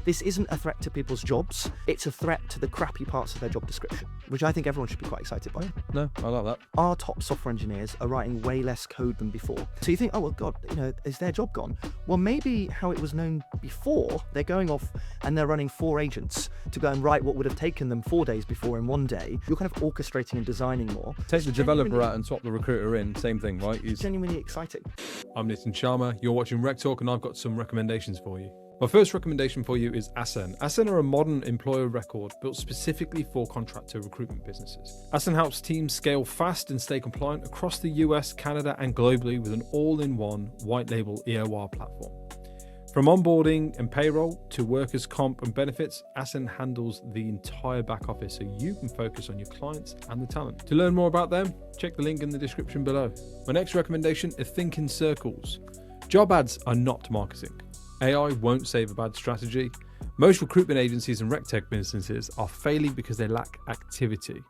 this isn't a threat to people's jobs, it's a threat to the crappy parts of their job description, which I think everyone should be quite excited by. No, I like that. Our top software engineers are writing way less code than before. So you think, oh, well, God, is their job gone? Well, maybe how it was known before, they're going off and they're running 4 agents to go and write what would have taken them 4 days before in 1 day. You're kind of orchestrating and designing more. Take the developer out and swap the recruiter in, same thing, right? It's genuinely exciting. I'm Nitin Sharma, you're watching RecTalk, and I've got some recommendations for you. My first recommendation for you is Asen. Asen are a modern employer record built specifically for contractor recruitment businesses. Asen helps teams scale fast and stay compliant across the US, Canada, and globally with an all-in-one white label EOR platform. From onboarding and payroll to workers' comp and benefits, Asen handles the entire back office so you can focus on your clients and the talent. To learn more about them, check the link in the description below. My next recommendation is Think in Circles. Job ads are not marketing. AI won't save a bad strategy. Most recruitment agencies and RecTech businesses are failing because they lack activity.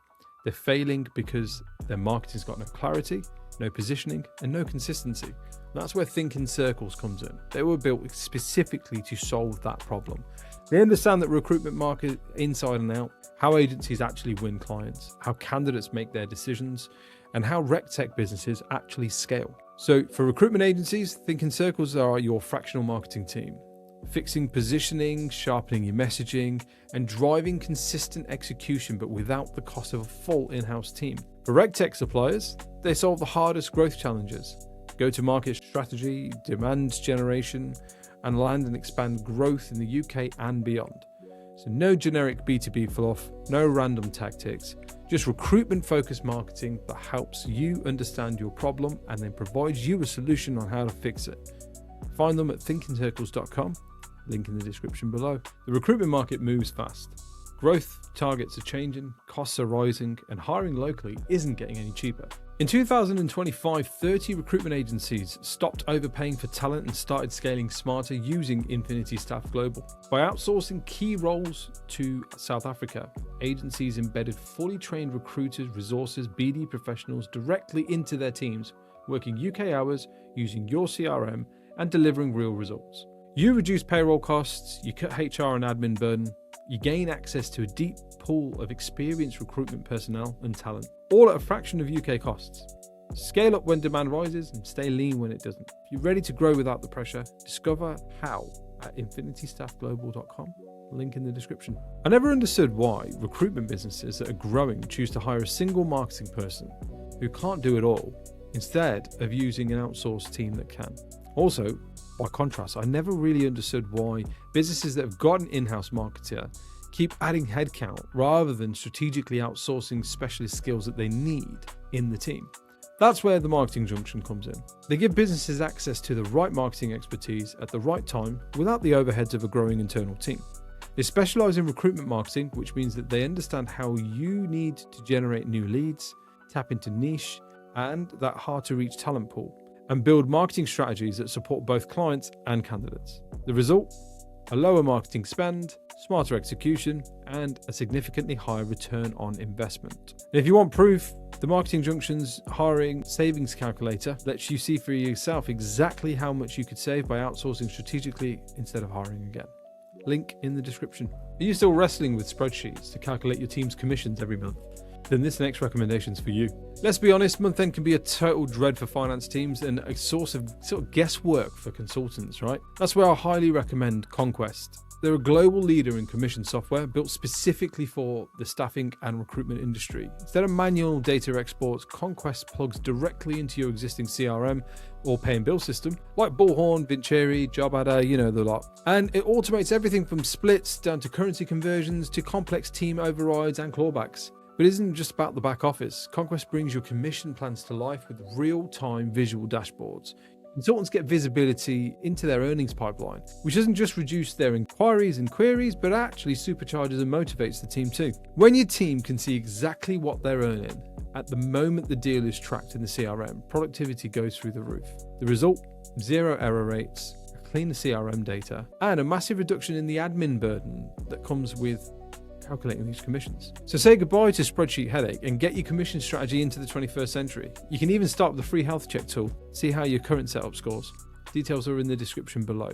They're failing because their marketing's got no clarity, no positioning, and no consistency. That's where Think in Circles comes in. They were built specifically to solve that problem. They understand the recruitment market inside and out, how agencies actually win clients, how candidates make their decisions, and how RecTech businesses actually scale. So for recruitment agencies, Think in Circles are your fractional marketing team, fixing positioning, sharpening your messaging, and driving consistent execution, but without the cost of a full in-house team. For RecTech suppliers, they solve the hardest growth challenges: go-to-market strategy, demand generation, and land and expand growth in the UK and beyond. So no generic B2B fluff, no random tactics, just recruitment-focused marketing that helps you understand your problem and then provides you a solution on how to fix it. Find them at thinkincircles.com, link in the description below. The recruitment market moves fast. Growth targets are changing, costs are rising, and hiring locally isn't getting any cheaper. In 2025, 30 recruitment agencies stopped overpaying for talent and started scaling smarter using Infinity Staff Global. By outsourcing key roles to South Africa, agencies embedded fully trained recruiters, resources, BD professionals directly into their teams, working UK hours, using your CRM, and delivering real results. You reduce payroll costs, you cut HR and admin burden, you gain access to a deep pool of experienced recruitment personnel and talent, all at a fraction of UK costs. Scale up when demand rises and stay lean when it doesn't. If you're ready to grow without the pressure, discover how at infinitystaffglobal.com, link in the description. I never understood why recruitment businesses that are growing choose to hire a single marketing person who can't do it all, instead of using an outsourced team that can. Also, by contrast, I never really understood why businesses that have got an in-house marketer keep adding headcount rather than strategically outsourcing specialist skills that they need in the team. That's where the marketing junction comes in. They give businesses access to the right marketing expertise at the right time without the overheads of a growing internal team. They specialize in recruitment marketing, which means that they understand how you need to generate new leads, tap into niche and that hard to reach talent pool, and build marketing strategies that support both clients and candidates. The result? A lower marketing spend, smarter execution, and a significantly higher return on investment. And if you want proof, the Marketing Junction's hiring savings calculator lets you see for yourself exactly how much you could save by outsourcing strategically instead of hiring again. Link in the description. Are you still wrestling with spreadsheets to calculate your team's commissions every month? Then this next recommendation is for you. Let's be honest, month end can be a total dread for finance teams and a source of sort of guesswork for consultants, right? That's where I highly recommend Conquest. They're a global leader in commission software built specifically for the staffing and recruitment industry. Instead of manual data exports, Conquest plugs directly into your existing CRM or pay and bill system, like Bullhorn, Vincere, JobAdder, you know the lot. And it automates everything from splits down to currency conversions to complex team overrides and clawbacks. But it isn't just about the back office. Conquest brings your commission plans to life with real-time visual dashboards. Consultants get visibility into their earnings pipeline, which doesn't just reduce their inquiries and queries, but actually supercharges and motivates the team too. When your team can see exactly what they're earning at the moment the deal is tracked in the CRM, productivity goes through the roof. The result? 0 error rates, cleaner CRM data, and a massive reduction in the admin burden that comes with calculating these commissions. So say goodbye to spreadsheet headache and get your commission strategy into the 21st century. You can even start with the free health check tool. See how your current setup scores. Details are in the description below.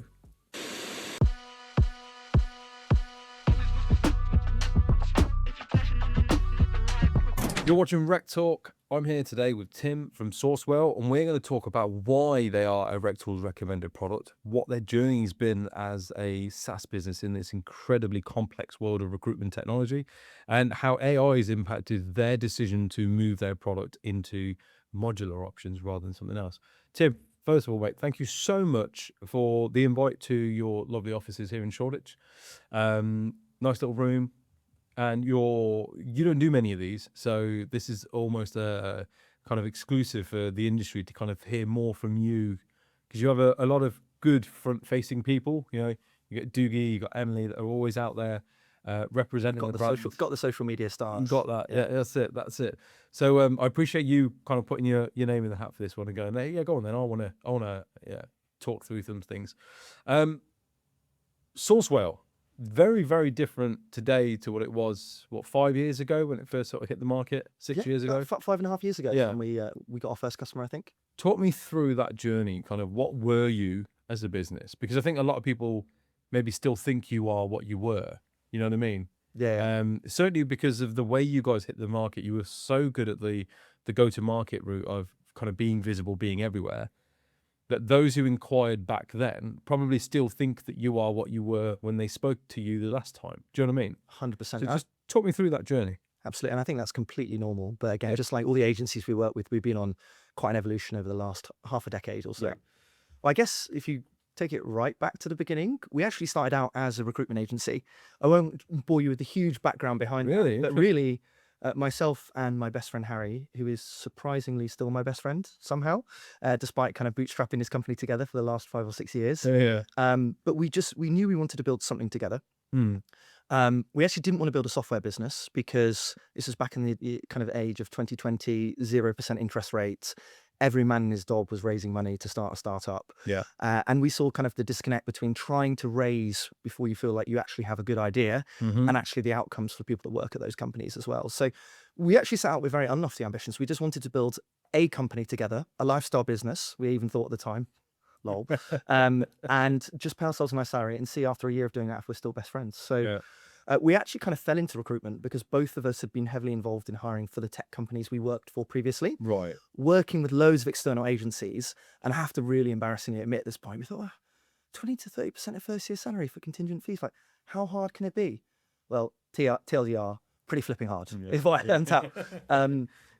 You're watching RecTalk. I'm here today with Tim from SourceWhale, and we're going to talk about why they are a RecTools recommended product, what their journey has been as a SaaS business in this incredibly complex world of recruitment technology, and how AI has impacted their decision to move their product into modular options rather than something else. Tim, first of all, mate, thank you so much for the invite to your lovely offices here in Shoreditch. Nice little room. And you don't do many of these, so this is almost a kind of exclusive for the industry to kind of hear more from you, because you have a lot of good front-facing people. You know, you got Doogie, you got Emily that are always out there representing the brand. Got the social media stars. Got that, yeah. That's it. So I appreciate you kind of putting your name in the hat for this one and going, hey, yeah, go on then. I wanna talk through some things. SourceWhale. Very, very different today to what it was, 5 years ago when it first sort of hit the market, 6 years ago? 5.5 years ago. Yeah. And we got our first customer, I think. Talk me through that journey, kind of what were you as a business? Because I think a lot of people maybe still think you are what you were. You know what I mean? Yeah. Certainly because of the way you guys hit the market, you were so good at the go-to-market route of kind of being visible, being everywhere, that those who inquired back then probably still think that you are what you were when they spoke to you the last time. Do you know what I mean? 100%. So just talk me through that journey. Absolutely. And I think that's completely normal. But again, just like all the agencies we work with, we've been on quite an evolution over the last half a decade or so. Yeah. Well, I guess if you take it right back to the beginning, we actually started out as a recruitment agency. I won't bore you with the huge background behind Really? that, but really, myself and my best friend Harry, who is surprisingly still my best friend somehow, despite kind of bootstrapping his company together for the last 5 or 6 years. Yeah. But we knew we wanted to build something together. We actually didn't want to build a software business because this was back in the kind of age of 2020, 0% interest rates. Every man and his dog was raising money to start a startup. Yeah. And we saw kind of the disconnect between trying to raise before you feel like you actually have a good idea and actually the outcomes for people that work at those companies as well. So we actually set out with very unlofty ambitions. We just wanted to build a company together, a lifestyle business. We even thought at the time, lol, and just pay ourselves a nice salary and see after a year of doing that if we're still best friends. So we actually kind of fell into recruitment because both of us had been heavily involved in hiring for the tech companies we worked for previously. Right. Working with loads of external agencies, and I have to really embarrassingly admit at this point, we thought, 20 to 30% of first year salary for contingent fees. Like, how hard can it be? Well, TLDR, pretty flipping hard, is what I learned out.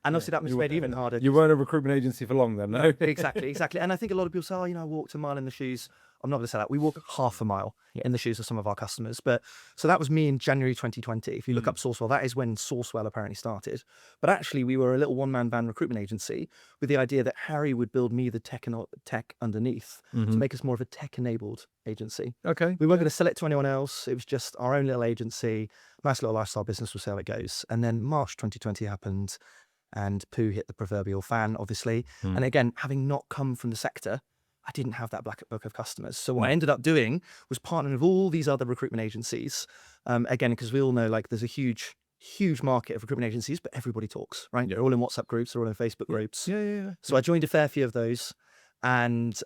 And obviously that was made even harder. You weren't a recruitment agency for long then, no? Exactly. And I think a lot of people say, I walked a mile in the shoes. I'm not going to say that. We walk half a mile in the shoes of some of our customers. But so that was me in January 2020. If you look up SourceWhale, that is when SourceWhale apparently started. But actually, we were a little one-man band recruitment agency with the idea that Harry would build me the tech underneath to make us more of a tech-enabled agency. Okay. We weren't going to sell it to anyone else. It was just our own little agency, nice little lifestyle business. We'll see how it goes. And then March 2020 happened, and poo hit the proverbial fan, obviously. And again, having not come from the sector, I didn't have that black book of customers. So what I ended up doing was partnering with all these other recruitment agencies. Again, because we all know like there's a huge market of recruitment agencies, but everybody talks, right? They're all in WhatsApp groups, they're all in Facebook groups. Yeah. So I joined a fair few of those and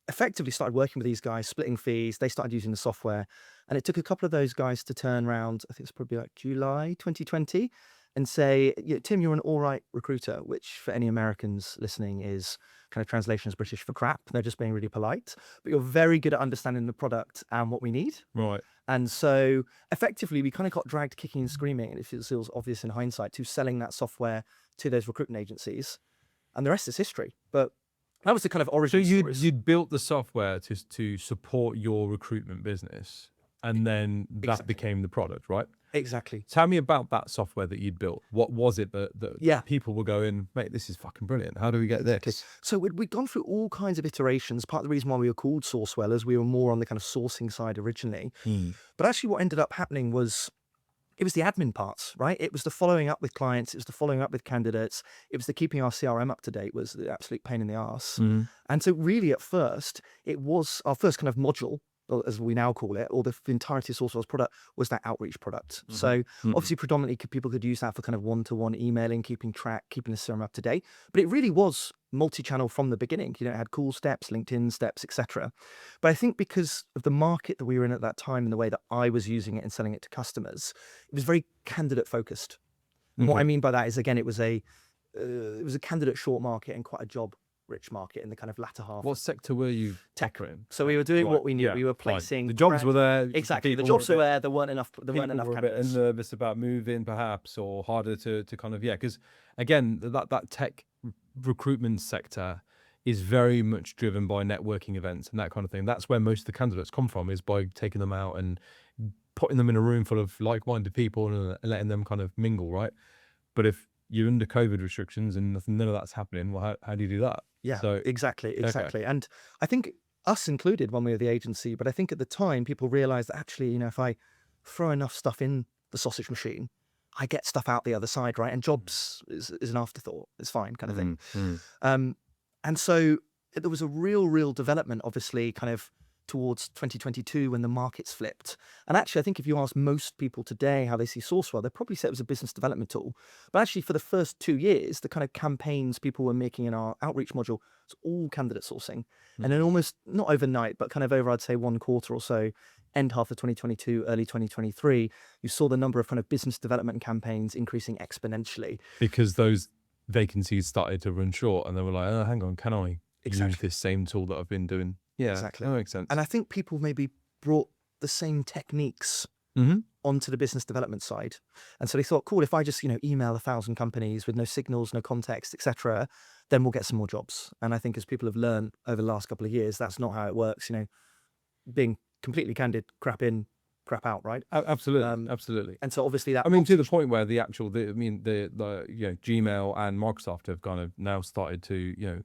effectively started working with these guys, splitting fees. They started using the software. And it took a couple of those guys to turn around, I think it's probably like July 2020, and say, Tim, you're an all right recruiter, which for any Americans listening is kind of translation as British for crap. They're just being really polite, but you're very good at understanding the product and what we need. Right. And so effectively we kind of got dragged kicking and screaming, and it feels obvious in hindsight, to selling that software to those recruitment agencies. And the rest is history. But that was the kind of origin stories. So you'd built the software to support your recruitment business, and then that became the product, right? Exactly. Tell me about that software that you'd built. What was it that people were going, mate, this is fucking brilliant. How do we get this? So we'd gone through all kinds of iterations. Part of the reason why we were called SourceWhale is we were more on the kind of sourcing side originally. But actually what ended up happening was, it was the admin parts, right? It was the following up with clients. It was the following up with candidates. It was the keeping our CRM up to date was the absolute pain in the arse. And so really at first, it was our first kind of module, as we now call it, or the entirety of SourceWhale's product was that outreach product. So obviously predominantly people could use that for kind of one-to-one emailing, keeping track, keeping the CRM up to date. But it really was multi-channel from the beginning. It had call steps, LinkedIn steps, etc. But I think because of the market that we were in at that time and the way that I was using it and selling it to customers, it was very candidate focused. And what I mean by that is, again, it was a candidate short market and quite a job rich market in the kind of latter half. What sector were you Tech. in? So we were doing what we knew. We were placing. The jobs were there. Exactly. The jobs were there. There weren't enough. There weren't enough were candidates. a bit nervous about moving, perhaps, or harder to kind of because again, that tech recruitment sector is very much driven by networking events and that kind of thing. That's where most of the candidates come from, is by taking them out and putting them in a room full of like-minded people and letting them kind of mingle, right? But if you're under COVID restrictions and none of that's happening, well, how do you do that? Yeah, so, exactly. Okay. And I think us included when we were the agency, but I think at the time people realized that actually, if I throw enough stuff in the sausage machine, I get stuff out the other side, right? And jobs is an afterthought. It's fine, kind of thing. And so there was a real development, obviously, kind of towards 2022 when the markets flipped. And actually, I think if you ask most people today how they see SourceWhale, they probably say it was a business development tool. But actually, for the first 2 years, the kind of campaigns people were making in our outreach module was all candidate sourcing. And then almost, not overnight, but kind of over, I'd say, 1 quarter or so, end half of 2022, early 2023, you saw the number of kind of business development campaigns increasing exponentially. Because those vacancies started to run short and they were like, oh, hang on, can I use this same tool that I've been doing? Yeah, exactly. That makes sense. And I think people maybe brought the same techniques onto the business development side. And so they thought, cool, if I just, email 1,000 companies with no signals, no context, etc., then we'll get some more jobs. And I think as people have learned over the last couple of years, that's not how it works. Being completely candid, crap in, crap out, right? Absolutely, absolutely. And so obviously that, to the point where the Gmail and Microsoft have kind of now started to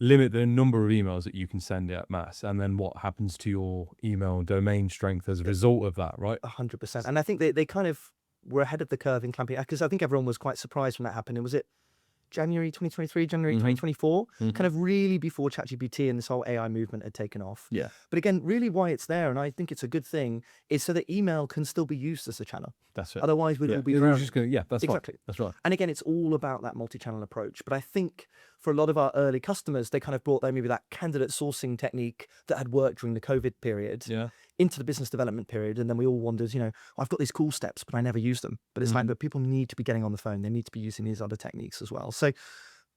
limit the number of emails that you can send at mass, and then what happens to your email domain strength as a result of that, right? 100%. And I think they kind of were ahead of the curve in clamping, because I think everyone was quite surprised when that happened. And was it January 2023, January 2024, kind of really before ChatGPT and this whole AI movement had taken off. Yeah. But again, really why it's there, and I think it's a good thing, is so that email can still be used as a channel. That's it. Otherwise, we'd all be just going. That's exactly. Right. That's right. And again, it's all about that multi-channel approach. But I think for a lot of our early customers, they kind of brought maybe that candidate sourcing technique that had worked during the COVID period into the business development period. And then we all wondered, I've got these cool steps, but I never use them. But it's like, but people need to be getting on the phone. They need to be using these other techniques as well. So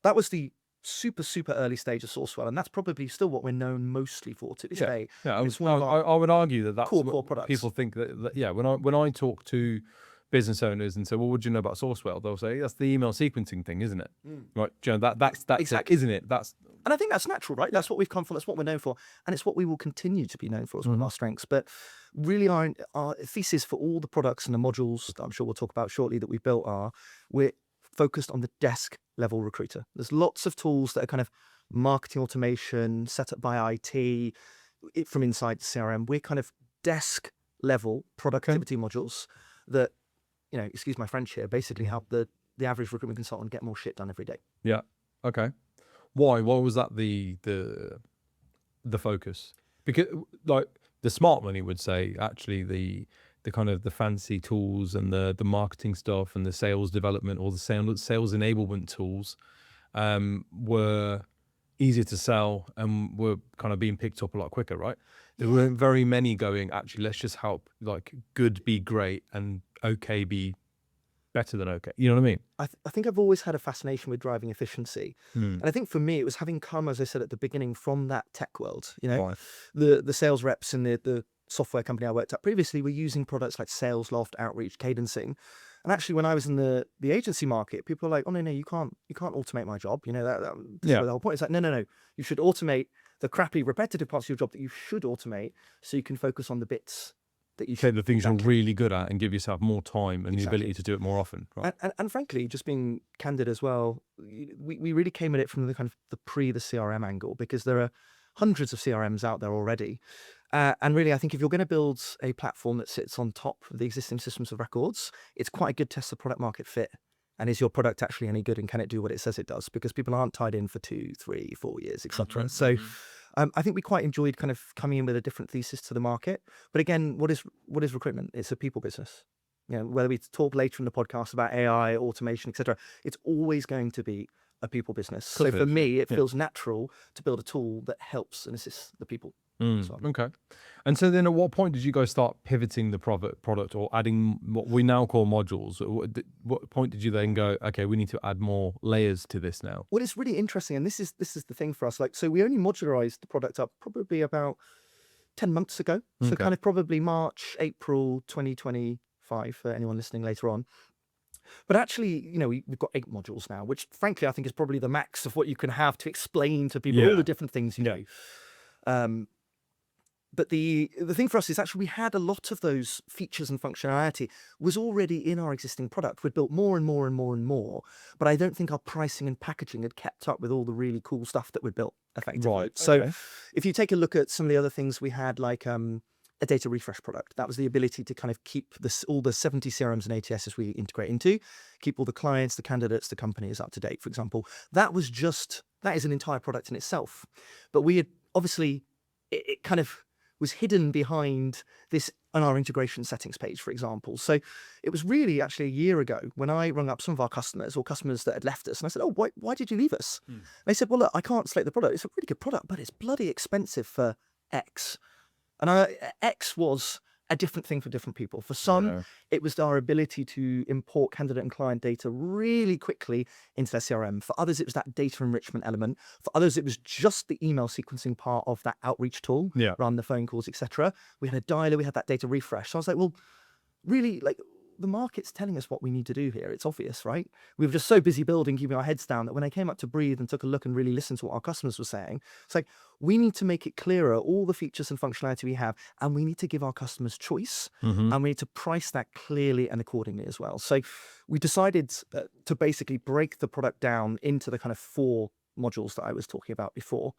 that was the super early stage of SourceWhale, and that's probably still what we're known mostly for to this day. Yeah, I would argue that that's core products. People think that when I talk to business owners and say, well, what do you know about SourceWhale? They'll say, that's the email sequencing thing, isn't it? Right, that's exactly. it, isn't it? And I think that's natural, right? That's what we've come from. That's what we're known for, and it's what we will continue to be known for as one of our strengths. But really, our thesis for all the products and the modules that I'm sure we'll talk about shortly that we've built we're focused on the desk level recruiter. There's lots of tools that are kind of marketing automation set up by IT from inside the CRM. We're kind of desk level productivity modules that, excuse my French here, basically help the average recruitment consultant get more shit done every day. Yeah. Okay. Why was that the focus? Because like the smart money would say, actually the kind of the fancy tools and the marketing stuff and the sales development or the sales enablement tools were easier to sell and were kind of being picked up a lot quicker, right? There weren't very many going, actually, let's just help like good be great and okay be better than okay. You know what I mean? I think I've always had a fascination with driving efficiency. And I think for me, it was having come, as I said at the beginning, from that tech world. The sales reps in the software company I worked at previously were using products like SalesLoft, Outreach, Cadencing. And actually, when I was in the agency market, people were like, oh, no, you can't automate my job. The whole point is like, no, you should automate the crappy, repetitive parts of your job that you should automate so you can focus on the bits that you should. The things you're really good at and give yourself more time and the ability to do it more often. Right? And frankly, just being candid as well, we really came at it from the kind of the CRM angle, because there are hundreds of CRMs out there already. And really, I think if you're going to build a platform that sits on top of the existing systems of records, it's quite a good test of product market fit. And is your product actually any good, and can it do what it says it does? Because people aren't tied in for 2, 3, 4 years, etc. So I think we quite enjoyed kind of coming in with a different thesis to the market. But again, what is recruitment? It's a people business. Whether we talk later in the podcast about AI, automation, etc., it's always going to be a people business. So for me, it feels natural to build a tool that helps and assists the people. So, Okay. And so then at what point did you guys start pivoting the product or adding what we now call modules? What point did you then go, okay, we need to add more layers to this now? well, it's really interesting, and this is the thing for us. Like, so we only modularized the product up probably about 10 months ago. So Okay. kind of probably March, April 2025 for anyone listening later on. But actually, you know, we've got 8 modules now, which frankly I think is probably the max of what you can have to explain to people all the different things you do. But the thing for us is actually we had a lot of those features and functionality was already in our existing product. We'd built more and more and more and more, but I don't think our pricing and packaging had kept up with all the really cool stuff that we'd built effectively. Right. So Okay. if you take a look at some of the other things we had, like a data refresh product, that was the ability to kind of keep all the 70 CRMs and ATSs we integrate into, keep all the clients, the candidates, the companies up to date, for example. That is an entire product in itself. But we had obviously, it kind of was hidden behind this on our integration settings page, for example. So it was really actually a year ago when I rung up some of our customers or customers that had left us, and I said, "Oh, why did you leave us?" They said, "Well, look, I can't select the product. It's a really good product, but it's bloody expensive for X." And X was a different thing for different people. For some, it was our ability to import candidate and client data really quickly into their CRM. For others, it was that data enrichment element. For others, it was just the email sequencing part of that outreach tool, run the phone calls, etc. We had a dialer, we had that data refresh. So I was like, well, really, like, the market's telling us what we need to do here. It's obvious, right? We were just so busy building, keeping our heads down, that when I came up to breathe and took a look and really listened to what our customers were saying, it's like, we need to make it clearer, all the features and functionality we have, and we need to give our customers choice, and we need to price that clearly and accordingly as well. So we decided to basically break the product down into the kind of 4 modules that I was talking about before.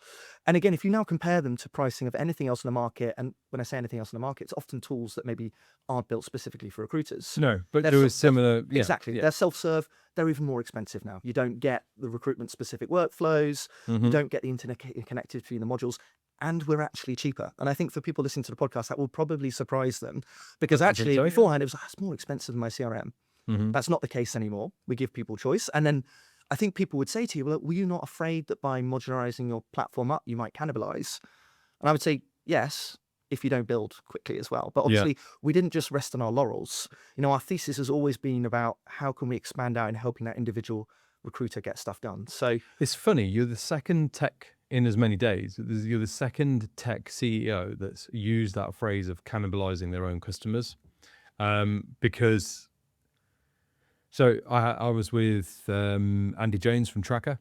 And again, if you now compare them to pricing of anything else in the market, and when I say anything else in the market, it's often tools that maybe aren't built specifically for recruiters. No, but there was similar. Exactly. They're self-serve. They're even more expensive now. You don't get the recruitment specific workflows. You don't get the internet connected between the modules. And we're actually cheaper. And I think for people listening to the podcast, that will probably surprise them, because actually beforehand it was, it's more expensive than my CRM. That's not the case anymore. We give people choice. And then I think people would say to you, well, were you not afraid that by modularizing your platform up, you might cannibalize? And I would say, yes, if you don't build quickly as well. But obviously, we didn't just rest on our laurels. You know, our thesis has always been about how can we expand out in helping that individual recruiter get stuff done. So it's funny, you're the second tech in as many days. You're the second tech CEO that's used that phrase of cannibalizing their own customers. Because... So I was with Andy Jones from Tracker,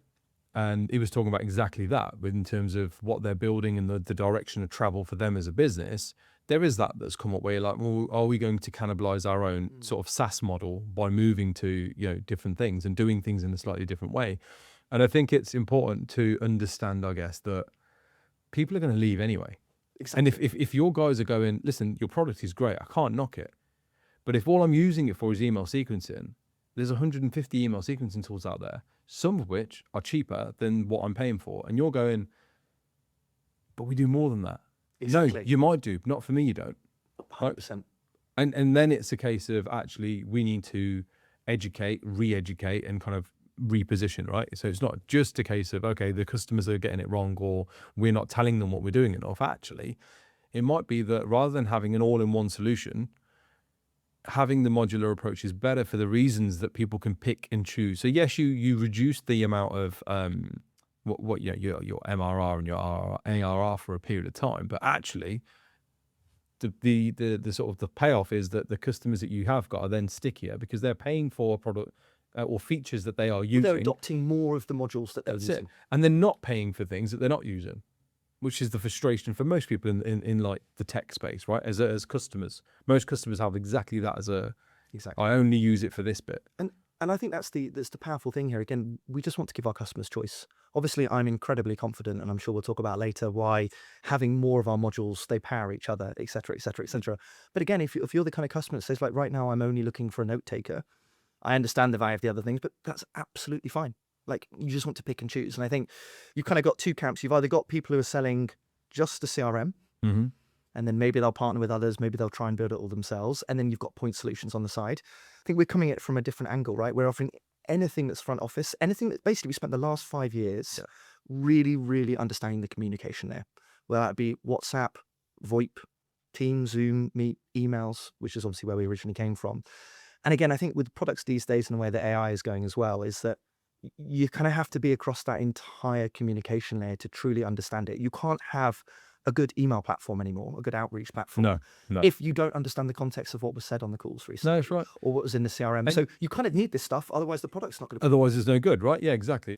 and he was talking about exactly that, in terms of what they're building and the direction of travel for them as a business. There is that's come up where you're like, well, are we going to cannibalize our own sort of SaaS model by moving to, you know, different things and doing things in a slightly different way? And I think it's important to understand, I guess, that people are going to leave anyway. exactly. And if your guys are going, listen, your product is great, I can't knock it, but if all I'm using it for is email sequencing, there's 150 email sequencing tools out there, some of which are cheaper than what I'm paying for. And you're going, but we do more than that. Exactly. No, you might do, but not for me, you don't. 100%. And then it's a case of actually we need to educate, re-educate, and kind of reposition, right? So it's not just a case of, okay, the customers are getting it wrong or we're not telling them what we're doing enough. Actually, it might be that rather than having an all-in-one solution, having the modular approach is better for the reasons that people can pick and choose. So yes, you reduce the amount of your MRR and your ARR for a period of time, but actually the sort of the payoff is that the customers that you have got are then stickier because they're paying for a product or features that they are using. They're adopting more of the modules that they're That's using. it. And they're not paying for things that they're not using, which is the frustration for most people in like the tech space, right? As customers, most customers have exactly that as a, Exactly. I only use it for this bit. And I think that's the powerful thing here. Again, we just want to give our customers choice. Obviously, I'm incredibly confident, and I'm sure we'll talk about later why having more of our modules, they power each other, et cetera, et cetera, et cetera. But again, if you're the kind of customer that says, like, right now, I'm only looking for a note taker, I understand the value of the other things, but that's absolutely fine. Like, you just want to pick and choose. And I think you've kind of got 2 camps. You've either got people who are selling just the CRM, Mm-hmm. and then maybe they'll partner with others, maybe they'll try and build it all themselves, and then you've got point solutions on the side. I think we're coming at it from a different angle, right? We're offering anything that's front office, anything that basically we spent the last 5 years really, really understanding the communication there. whether that be WhatsApp, VoIP, Teams, Zoom, Meet, emails, which is obviously where we originally came from. And again, I think with products these days and the way that AI is going as well, is that you kind of have to be across that entire communication layer to truly understand it. You can't have a good email platform anymore, a good outreach platform, if you don't understand the context of what was said on the calls recently. No, that's right. Or what was in the CRM. So you kind of need this stuff, otherwise the product's not going to be. Otherwise it's no good, right? Yeah, exactly.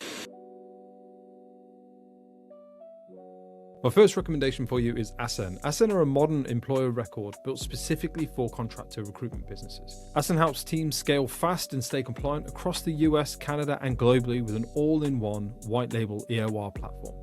My first recommendation for you is Asen. Asen are a modern employer record built specifically for contractor recruitment businesses. Asen helps teams scale fast and stay compliant across the US, Canada, and globally with an all-in-one white label EOR platform.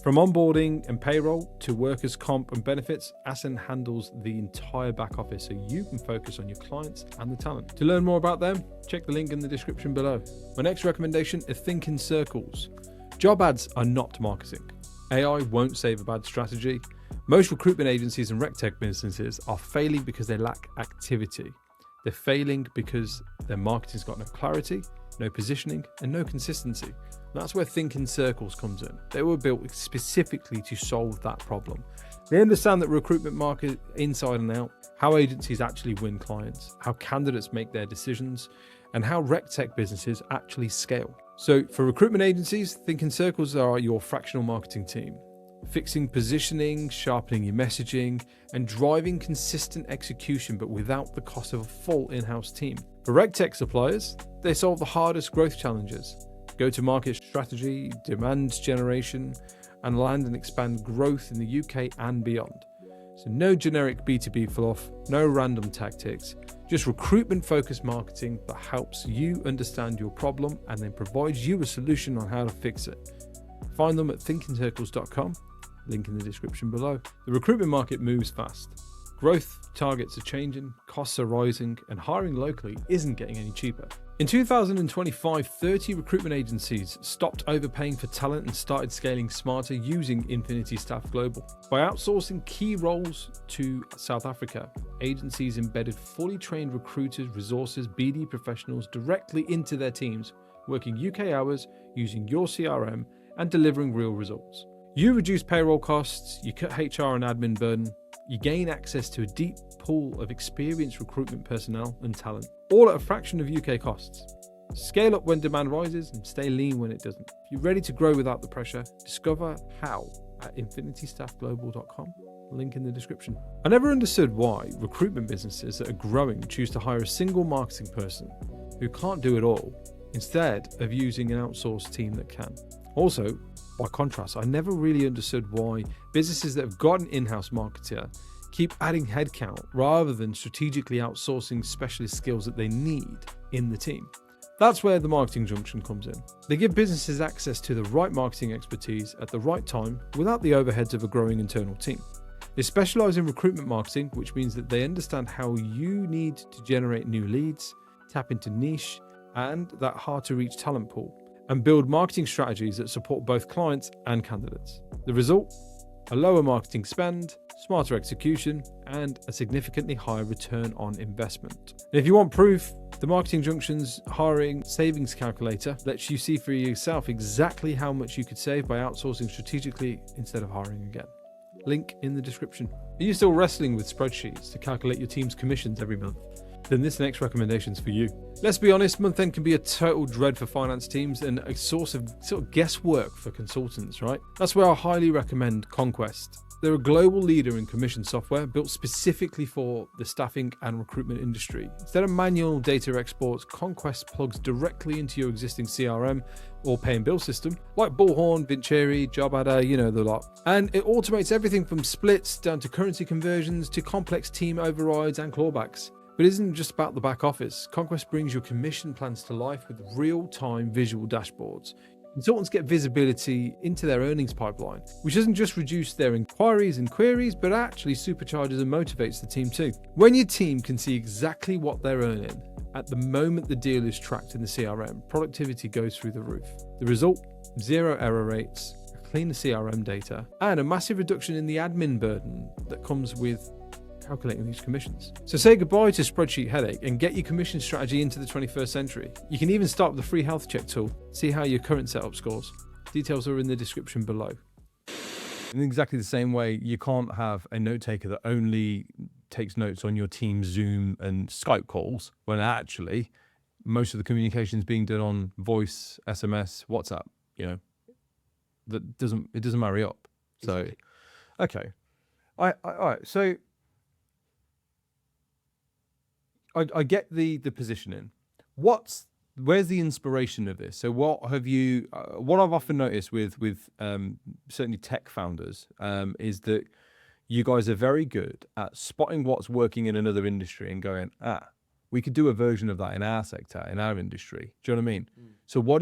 From onboarding and payroll to workers' comp and benefits, Asen handles the entire back office so you can focus on your clients and the talent. To learn more about them, check the link in the description below. My next recommendation is Think in Circles. Job ads are not marketing. AI won't save a bad strategy. Most recruitment agencies and RecTalk businesses are failing because they lack activity. They're failing because their marketing's got no clarity, no positioning, and no consistency. That's where Think in Circles comes in. They were built specifically to solve that problem. They understand the recruitment market inside and out, how agencies actually win clients, how candidates make their decisions, and how RecTalk businesses actually scale. So for recruitment agencies, Think in Circles are your fractional marketing team, fixing positioning, sharpening your messaging, and driving consistent execution, but without the cost of a full in-house team. For RecTalk suppliers, they solve the hardest growth challenges: go-to-market strategy, demand generation, and land and expand growth in the UK and beyond. So no generic B2B fluff, no random tactics, just recruitment-focused marketing that helps you understand your problem and then provides you a solution on how to fix it. Find them at thinkincircles.com, link in the description below. The recruitment market moves fast. Growth targets are changing, costs are rising, and hiring locally isn't getting any cheaper. In 2025, 30 recruitment agencies stopped overpaying for talent and started scaling smarter using Infinity Staff Global. By outsourcing key roles to South Africa, agencies embedded fully trained recruiters, resources, BD professionals directly into their teams, working UK hours, using your CRM, and delivering real results. You reduce payroll costs, you cut HR and admin burden, you gain access to a deep pool of experienced recruitment personnel and talent, all at a fraction of UK costs. Scale up when demand rises and stay lean when it doesn't. If you're ready to grow without the pressure, discover how at infinitystaffglobal.com, link in the description. I never understood why recruitment businesses that are growing choose to hire a single marketing person who can't do it all, instead of using an outsourced team that can. Also, by contrast, I never really understood why businesses that have got an in-house marketer keep adding headcount rather than strategically outsourcing specialist skills that they need in the team. That's where the marketing junction comes in. They give businesses access to the right marketing expertise at the right time without the overheads of a growing internal team. They specialize in recruitment marketing, which means that they understand how you need to generate new leads, tap into niche and that hard to reach talent pool, and build marketing strategies that support both clients and candidates. The result? A lower marketing spend, smarter execution, and a significantly higher return on investment. And if you want proof, the Marketing Junction's hiring savings calculator lets you see for yourself exactly how much you could save by outsourcing strategically instead of hiring again. Link in the description. Are you still wrestling with spreadsheets to calculate your team's commissions every month? Then this next recommendation is for you. Let's be honest, month end can be a total dread for finance teams and a source of sort of guesswork for consultants, right? That's where I highly recommend Conquest. They're a global leader in commission software built specifically for the staffing and recruitment industry. Instead of manual data exports, Conquest plugs directly into your existing CRM or pay and bill system, like Bullhorn, Vincere, JobAdder, you know the lot. And it automates everything from splits down to currency conversions to complex team overrides and clawbacks. But it isn't just about the back office. Conquest brings your commission plans to life with real-time visual dashboards. Consultants get visibility into their earnings pipeline, which doesn't just reduce their inquiries and queries, but actually supercharges and motivates the team too. When your team can see exactly what they're earning at the moment the deal is tracked in the CRM, productivity goes through the roof. The result? Zero error rates, cleaner CRM data, and a massive reduction in the admin burden that comes with calculating these commissions. So say goodbye to spreadsheet headache and get your commission strategy into the 21st century. You can even start with the free health check tool. See how your current setup scores. Details are in the description below. In exactly the same way, you can't have a note taker that only takes notes on your team's Zoom and Skype calls, when actually most of the communication is being done on voice, SMS, WhatsApp. It doesn't marry up. So, Exactly. okay, all right. So I get the positioning. Where's the inspiration of this? So what have you? What I've often noticed with certainly tech founders is that you guys are very good at spotting what's working in another industry and going, we could do a version of that in our sector, in our industry. Do you know what I mean? So what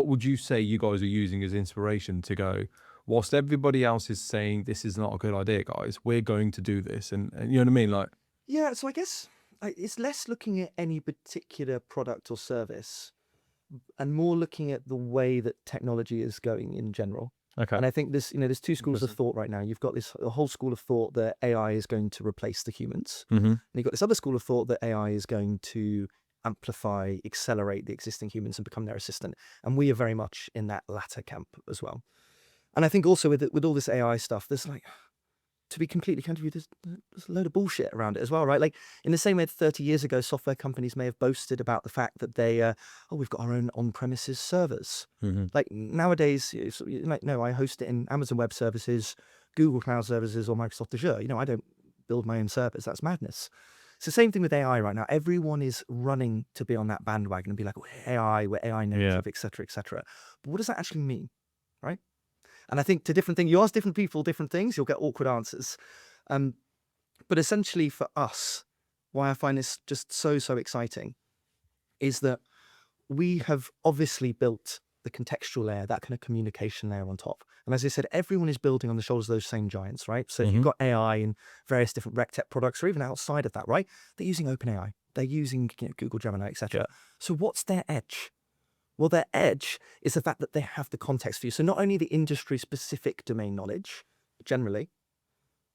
would you say you guys are using as inspiration to go, whilst everybody else is saying this is not a good idea, guys, we're going to do this, and you know what I mean? Like, Yeah, so I guess it's less looking at any particular product or service and more looking at the way that technology is going in general. okay, And I think there's two schools of thought right now. You've got a whole school of thought that AI is going to replace the humans. And you've got this other school of thought that AI is going to amplify, accelerate the existing humans and become their assistant. And we are very much in that latter camp as well. And I think also with all this AI stuff, there's to be completely candid with you, there's a load of bullshit around it as well, right? Like in the same way that 30 years ago, software companies may have boasted about the fact that they, we've got our own on-premises servers. Like nowadays, it's like, no, I host it in Amazon Web Services, Google Cloud Services, or Microsoft Azure. I don't build my own servers. That's madness. It's the same thing with AI right now. Everyone is running to be on that bandwagon and be like, we're AI native, et cetera, et cetera. But what does that actually mean, right? And I think to different things, you ask different people different things, you'll get awkward answers. But essentially for us, why I find this just so exciting is that we have obviously built the contextual layer, that kind of communication layer on top. And as I said, everyone is building on the shoulders of those same giants, right? So if you've got AI and various different RecTech products, or even outside of that, right? They're using OpenAI, they're using Google Gemini, et cetera. So what's their edge? Well, their edge is the fact that they have the context for you. So not only the industry-specific domain knowledge, generally,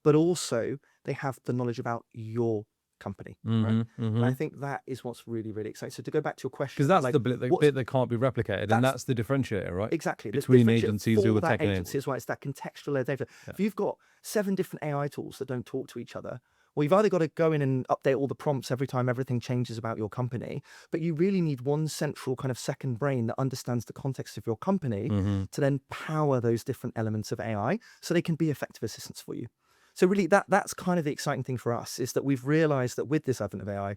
but also they have the knowledge about your company, right? And I think that is what's really exciting. So to go back to your question, because that's the bit that can't be replicated, and that's the differentiator, right? Exactly. Between agencies who are tech agencies, right? It's that contextual layer data. If you've got 7 different AI tools that don't talk to each other, well, you've either got to go in and update all the prompts every time everything changes about your company, but you really need one central kind of second brain that understands the context of your company to then power those different elements of AI so they can be effective assistants for you. So really that's kind of the exciting thing for us, is that we've realized that with this advent of AI,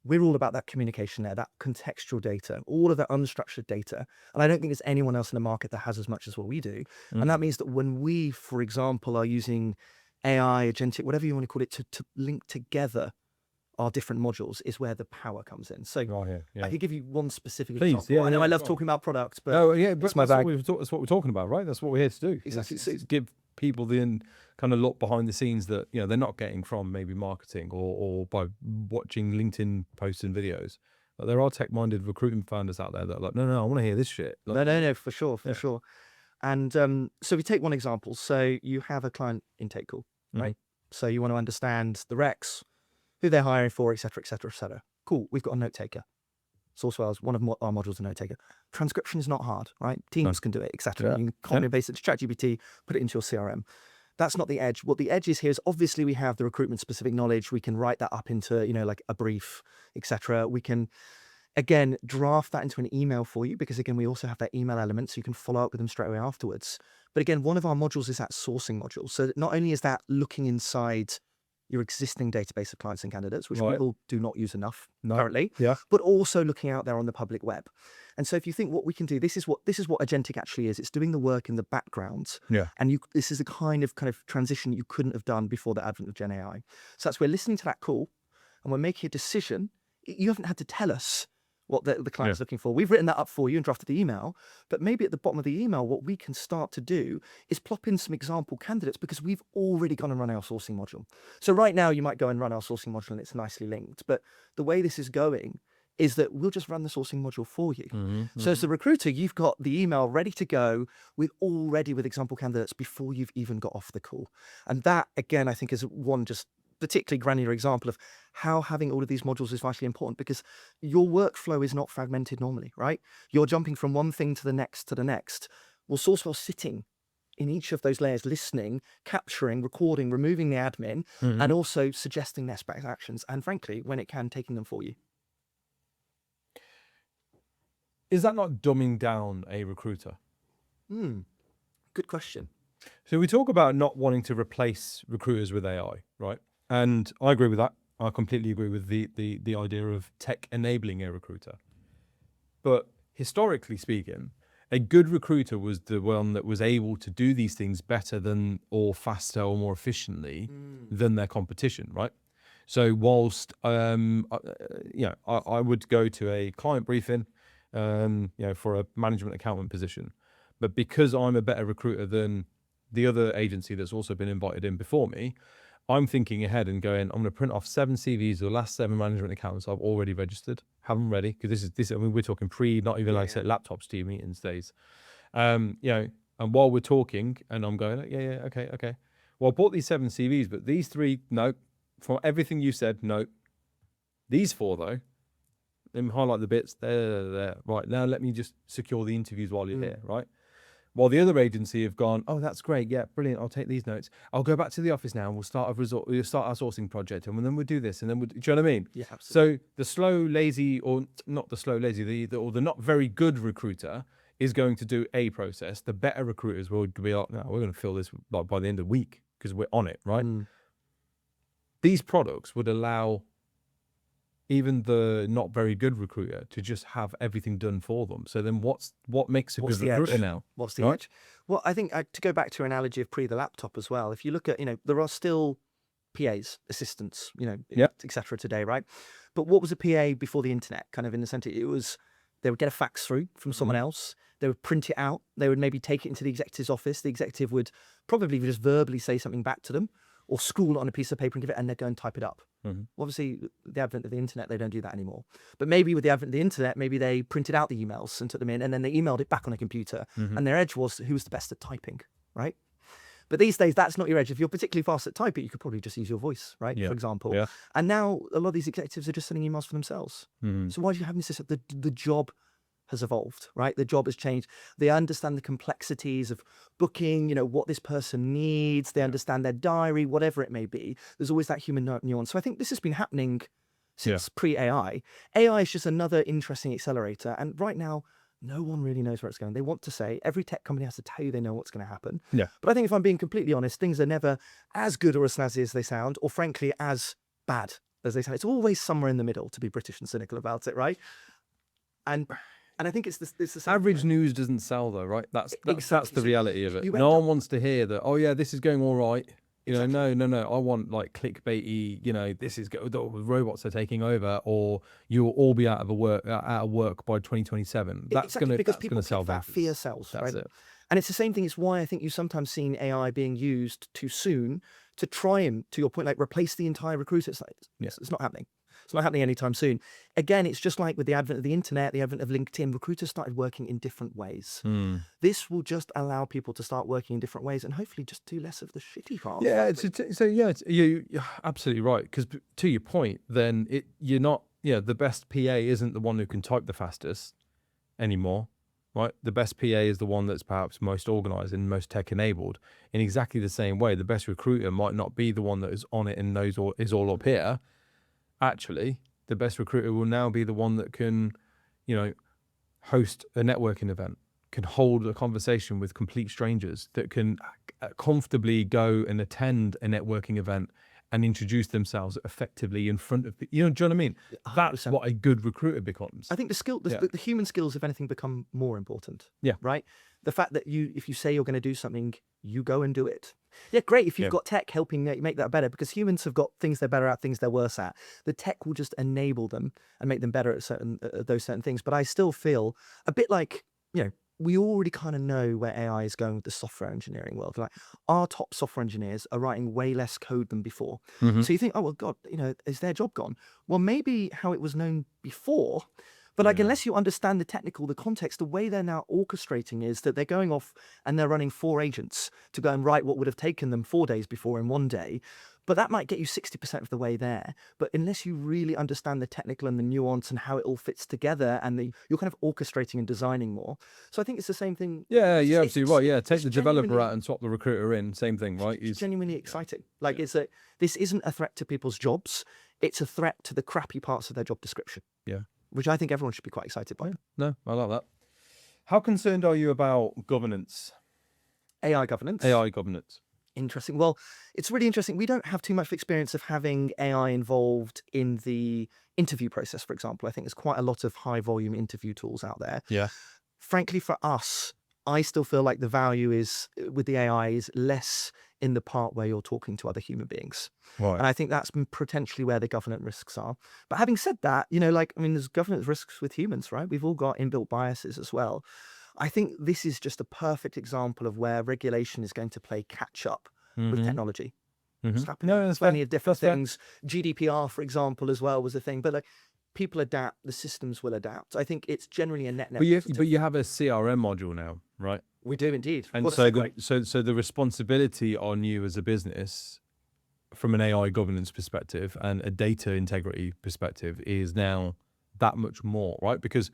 we're all about that communication layer, that contextual data, all of that unstructured data. And I don't think there's anyone else in the market that has as much as what we do. And that means that when we, for example, are using AI, agentic, whatever you want to call it, to link together our different modules is where the power comes in. So I could give you one specific example. I know I love talking about products, but that's what we're talking about, right? That's what we're here to do. Exactly. It's give people the kind of look behind the scenes that they're not getting from maybe marketing or by watching LinkedIn posts and videos. But there are tech-minded recruitment founders out there that are like, no, I want to hear this shit. Like, no, for sure. And so we take one example. So you have a client intake call, right? So you want to understand the recs, who they're hiring for, et cetera, et cetera, et cetera. Cool. We've got a note taker. SourceWhale is one of our modules, a note taker. Transcription is not hard, right? Teams can do it, et cetera. You can copy and paste it to ChatGPT, put it into your CRM. That's not the edge. What the edge is here is obviously we have the recruitment specific knowledge. We can write that up into, like a brief, et cetera. We can, again, draft that into an email for you because, again, we also have that email element so you can follow up with them straight away afterwards. But again, one of our modules is that sourcing module. So not only is that looking inside your existing database of clients and candidates, which people do not use enough currently, but also looking out there on the public web. And so if you think what we can do, this is what agentic actually is. It's doing the work in the background. And this is a kind of transition you couldn't have done before the advent of Gen AI. So that's we're listening to that call and we're making a decision. You haven't had to tell us what the client's looking for. We've written that up for you and drafted the email, but maybe at the bottom of the email, what we can start to do is plop in some example candidates because we've already gone and run our sourcing module. So right now you might go and run our sourcing module and it's nicely linked, but the way this is going is that we'll just run the sourcing module for you. So as the recruiter, you've got the email ready to go with example candidates before you've even got off the call. And that, again, I think is one just particularly granular example of how having all of these modules is vitally important because your workflow is not fragmented normally, right? You're jumping from one thing to the next. Well, SourceWhale's sitting in each of those layers, listening, capturing, recording, removing the admin, and also suggesting their best actions. And frankly, when it can, taking them for you. Is that not dumbing down a recruiter? Good question. So we talk about not wanting to replace recruiters with AI, right? And I agree with that. I completely agree with the idea of tech enabling a recruiter. But historically speaking, a good recruiter was the one that was able to do these things better than, or faster, or more efficiently than their competition, right? So whilst I would go to a client briefing, for a management accountant position, but because I'm a better recruiter than the other agency that's also been invited in before me, I'm thinking ahead and going, I'm going to print off 7 CVs of the last 7 management accountants I've already registered, have them ready, because this. I mean, we're talking not even like set laptops to your meetings days. And while we're talking, and I'm going, okay. Well, I bought these 7 CVs, but these 3, no. From everything you said, no. These 4 though, let me highlight the bits. There. Right, now let me just secure the interviews while you're here, right? While the other agency have gone, oh, that's great, yeah, brilliant, I'll take these notes. I'll go back to the office now and we'll start our sourcing project, and then we'll do this, and then do you know what I mean? Yeah, absolutely. So the slow, lazy, or not the slow, lazy, or the not very good recruiter is going to do a process. The better recruiters will be like, no, we're going to fill this like by the end of the week because we're on it, right? These products would allow even the not very good recruiter to just have everything done for them. So then what makes a good recruiter now? What's the edge? Well, I think to go back to your analogy of pre the laptop as well, if you look at, there are still PAs, assistants, et cetera today, right? But what was a PA before the internet? Kind of in the center, it was, they would get a fax through from someone else. They would print it out. They would maybe take it into the executive's office. The executive would probably just verbally say something back to them, or scrawl it on a piece of paper and give it, and they'd go and type it up. Obviously, the advent of the internet, they don't do that anymore. But maybe with the advent of the internet, maybe they printed out the emails and took them in, and then they emailed it back on a computer. And their edge was who was the best at typing, right? But these days, that's not your edge. If you're particularly fast at typing, you could probably just use your voice, right? For example. Yeah. And now a lot of these executives are just sending emails for themselves. So why do you have this? The job has evolved, right? The job has changed. They understand the complexities of booking, what this person needs. They understand their diary, whatever it may be. There's always that human nuance. So I think this has been happening since pre-AI. AI is just another interesting accelerator. And right now, no one really knows where it's going. They want to say, every tech company has to tell you they know what's going to happen. Yeah. But I think if I'm being completely honest, things are never as good or as snazzy as they sound, or frankly, as bad as they sound. It's always somewhere in the middle, to be British and cynical about it, right? And I think it's the same average news doesn't sell though, right? That's the reality of it. No one wants to hear that, oh yeah, this is going all right. No. I want like clickbaity, this is the robots are taking over, or you'll all be out of work by 2027. That's going to sell that. Fear sells, That's right? it. And it's the same thing. It's why I think you've sometimes seen AI being used too soon to try and, to your point, like replace the entire recruiter. It's not happening. It's not happening anytime soon. Again, it's just like with the advent of the internet, the advent of LinkedIn, recruiters started working in different ways. This will just allow people to start working in different ways and hopefully just do less of the shitty part. Yeah, you're absolutely right. Because to your point, then you're not, the best PA isn't the one who can type the fastest anymore, right? The best PA is the one that's perhaps most organized and most tech enabled. In exactly the same way, the best recruiter might not be the one that is on it and knows is all up here. Actually, the best recruiter will now be the one that can, host a networking event, can hold a conversation with complete strangers, that can comfortably go and attend a networking event and introduce themselves effectively in front of people. Do you know what I mean? 100%. That's what a good recruiter becomes. I think the human skills, if anything, become more important. Yeah. Right? The fact that if you say you're going to do something, you go and do it. Yeah, great if you've got tech helping make that better, because humans have got things they're better at, things they're worse at. The tech will just enable them and make them better at those certain things. But I still feel a bit like, we already kind of know where AI is going with the software engineering world. Like, our top software engineers are writing way less code than before. So you think, oh, well, God, is their job gone? Well, maybe how it was known before. But like, unless you understand the context, the way they're now orchestrating is that they're going off and they're running 4 agents to go and write what would have taken them 4 days before in 1 day. But that might get you 60% of the way there. But unless you really understand the technical and the nuance and how it all fits together, and you're kind of orchestrating and designing more. So I think it's the same thing. Yeah, you're It's- absolutely right. Yeah, take it's the developer genuinely- out and swap the recruiter in. Same thing, right? It's genuinely exciting. Like this isn't a threat to people's jobs. It's a threat to the crappy parts of their job description. Yeah. Which I think everyone should be quite excited by. Yeah. No, I like that. How concerned are you about governance? AI governance. AI governance. Interesting. Well, it's really interesting. We don't have too much experience of having AI involved in the interview process, for example. I think there's quite a lot of high volume interview tools out there. Yeah. Frankly, for us, I still feel like the value is with the AI is less in the part where you're talking to other human beings. Right. And I think that's potentially where the governance risks are. But having said that, there's governance risks with humans, right? We've all got inbuilt biases as well. I think this is just a perfect example of where regulation is going to play catch up with technology. It's happened. No, that's Plenty fair. of different That's fair. things. GDPR, for example, as well was a thing. But like people adapt, the systems will adapt. I think it's generally a net. But you have a CRM module now, right? We do indeed. And What a so segue. so the responsibility on you as a business from an AI governance perspective and a data integrity perspective is now that much more, right? Because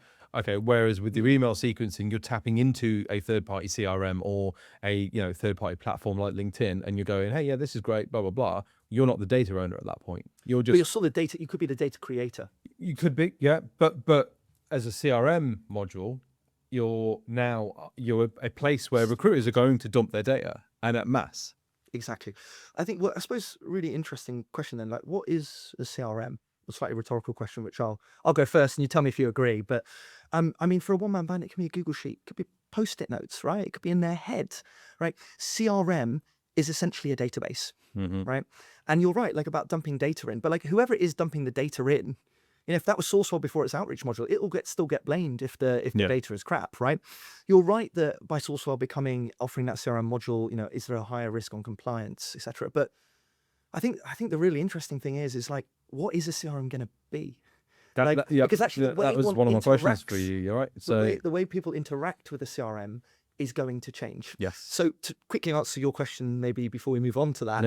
whereas with your email sequencing, you're tapping into a third-party CRM or a third-party platform like LinkedIn, and you're going, hey, yeah, this is great, blah blah blah. You're not the data owner at that point. You're But you're still the data. You could be the data creator. You could be, yeah, but as a CRM module, you're a place where recruiters are going to dump their data and at mass. Exactly. I think. Well, I suppose really interesting question then. Like, what is a CRM? A slightly rhetorical question, which I'll go first, and you tell me if you agree. But for a one-man band, it can be a Google Sheet, it could be Post-it notes, right? It could be in their head, right? CRM is essentially a database, right? And you're right, like about dumping data in, but like whoever it is dumping the data in, if that was SourceWhale before its outreach module, it will still get blamed if the data is crap, right? You're right that by SourceWhale offering that CRM module, is there a higher risk on compliance, etc. But I think the really interesting thing is like, what is a CRM going to be? Because actually, that was one of my questions for you. You're right. So the way people interact with a CRM is going to change. Yes. So to quickly answer your question, maybe before we move on to that,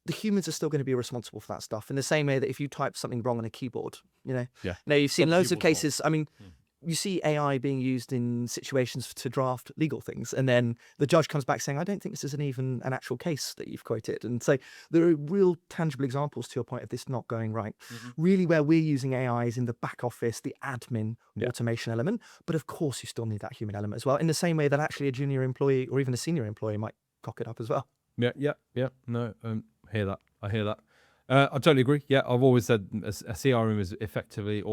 the humans are still going to be responsible for that stuff in the same way that if you type something wrong on a keyboard, you've seen loads of cases. You see AI being used in situations to draft legal things, and then the judge comes back saying, I don't think this is even an actual case that you've quoted. And so there are real tangible examples, to your point, of this not going right. Really where we're using AI is in the back office, the admin automation element. But of course, you still need that human element as well, in the same way that actually a junior employee or even a senior employee might cock it up as well. Yeah. No, I hear that. I totally agree. Yeah, I've always said a CRM is effectively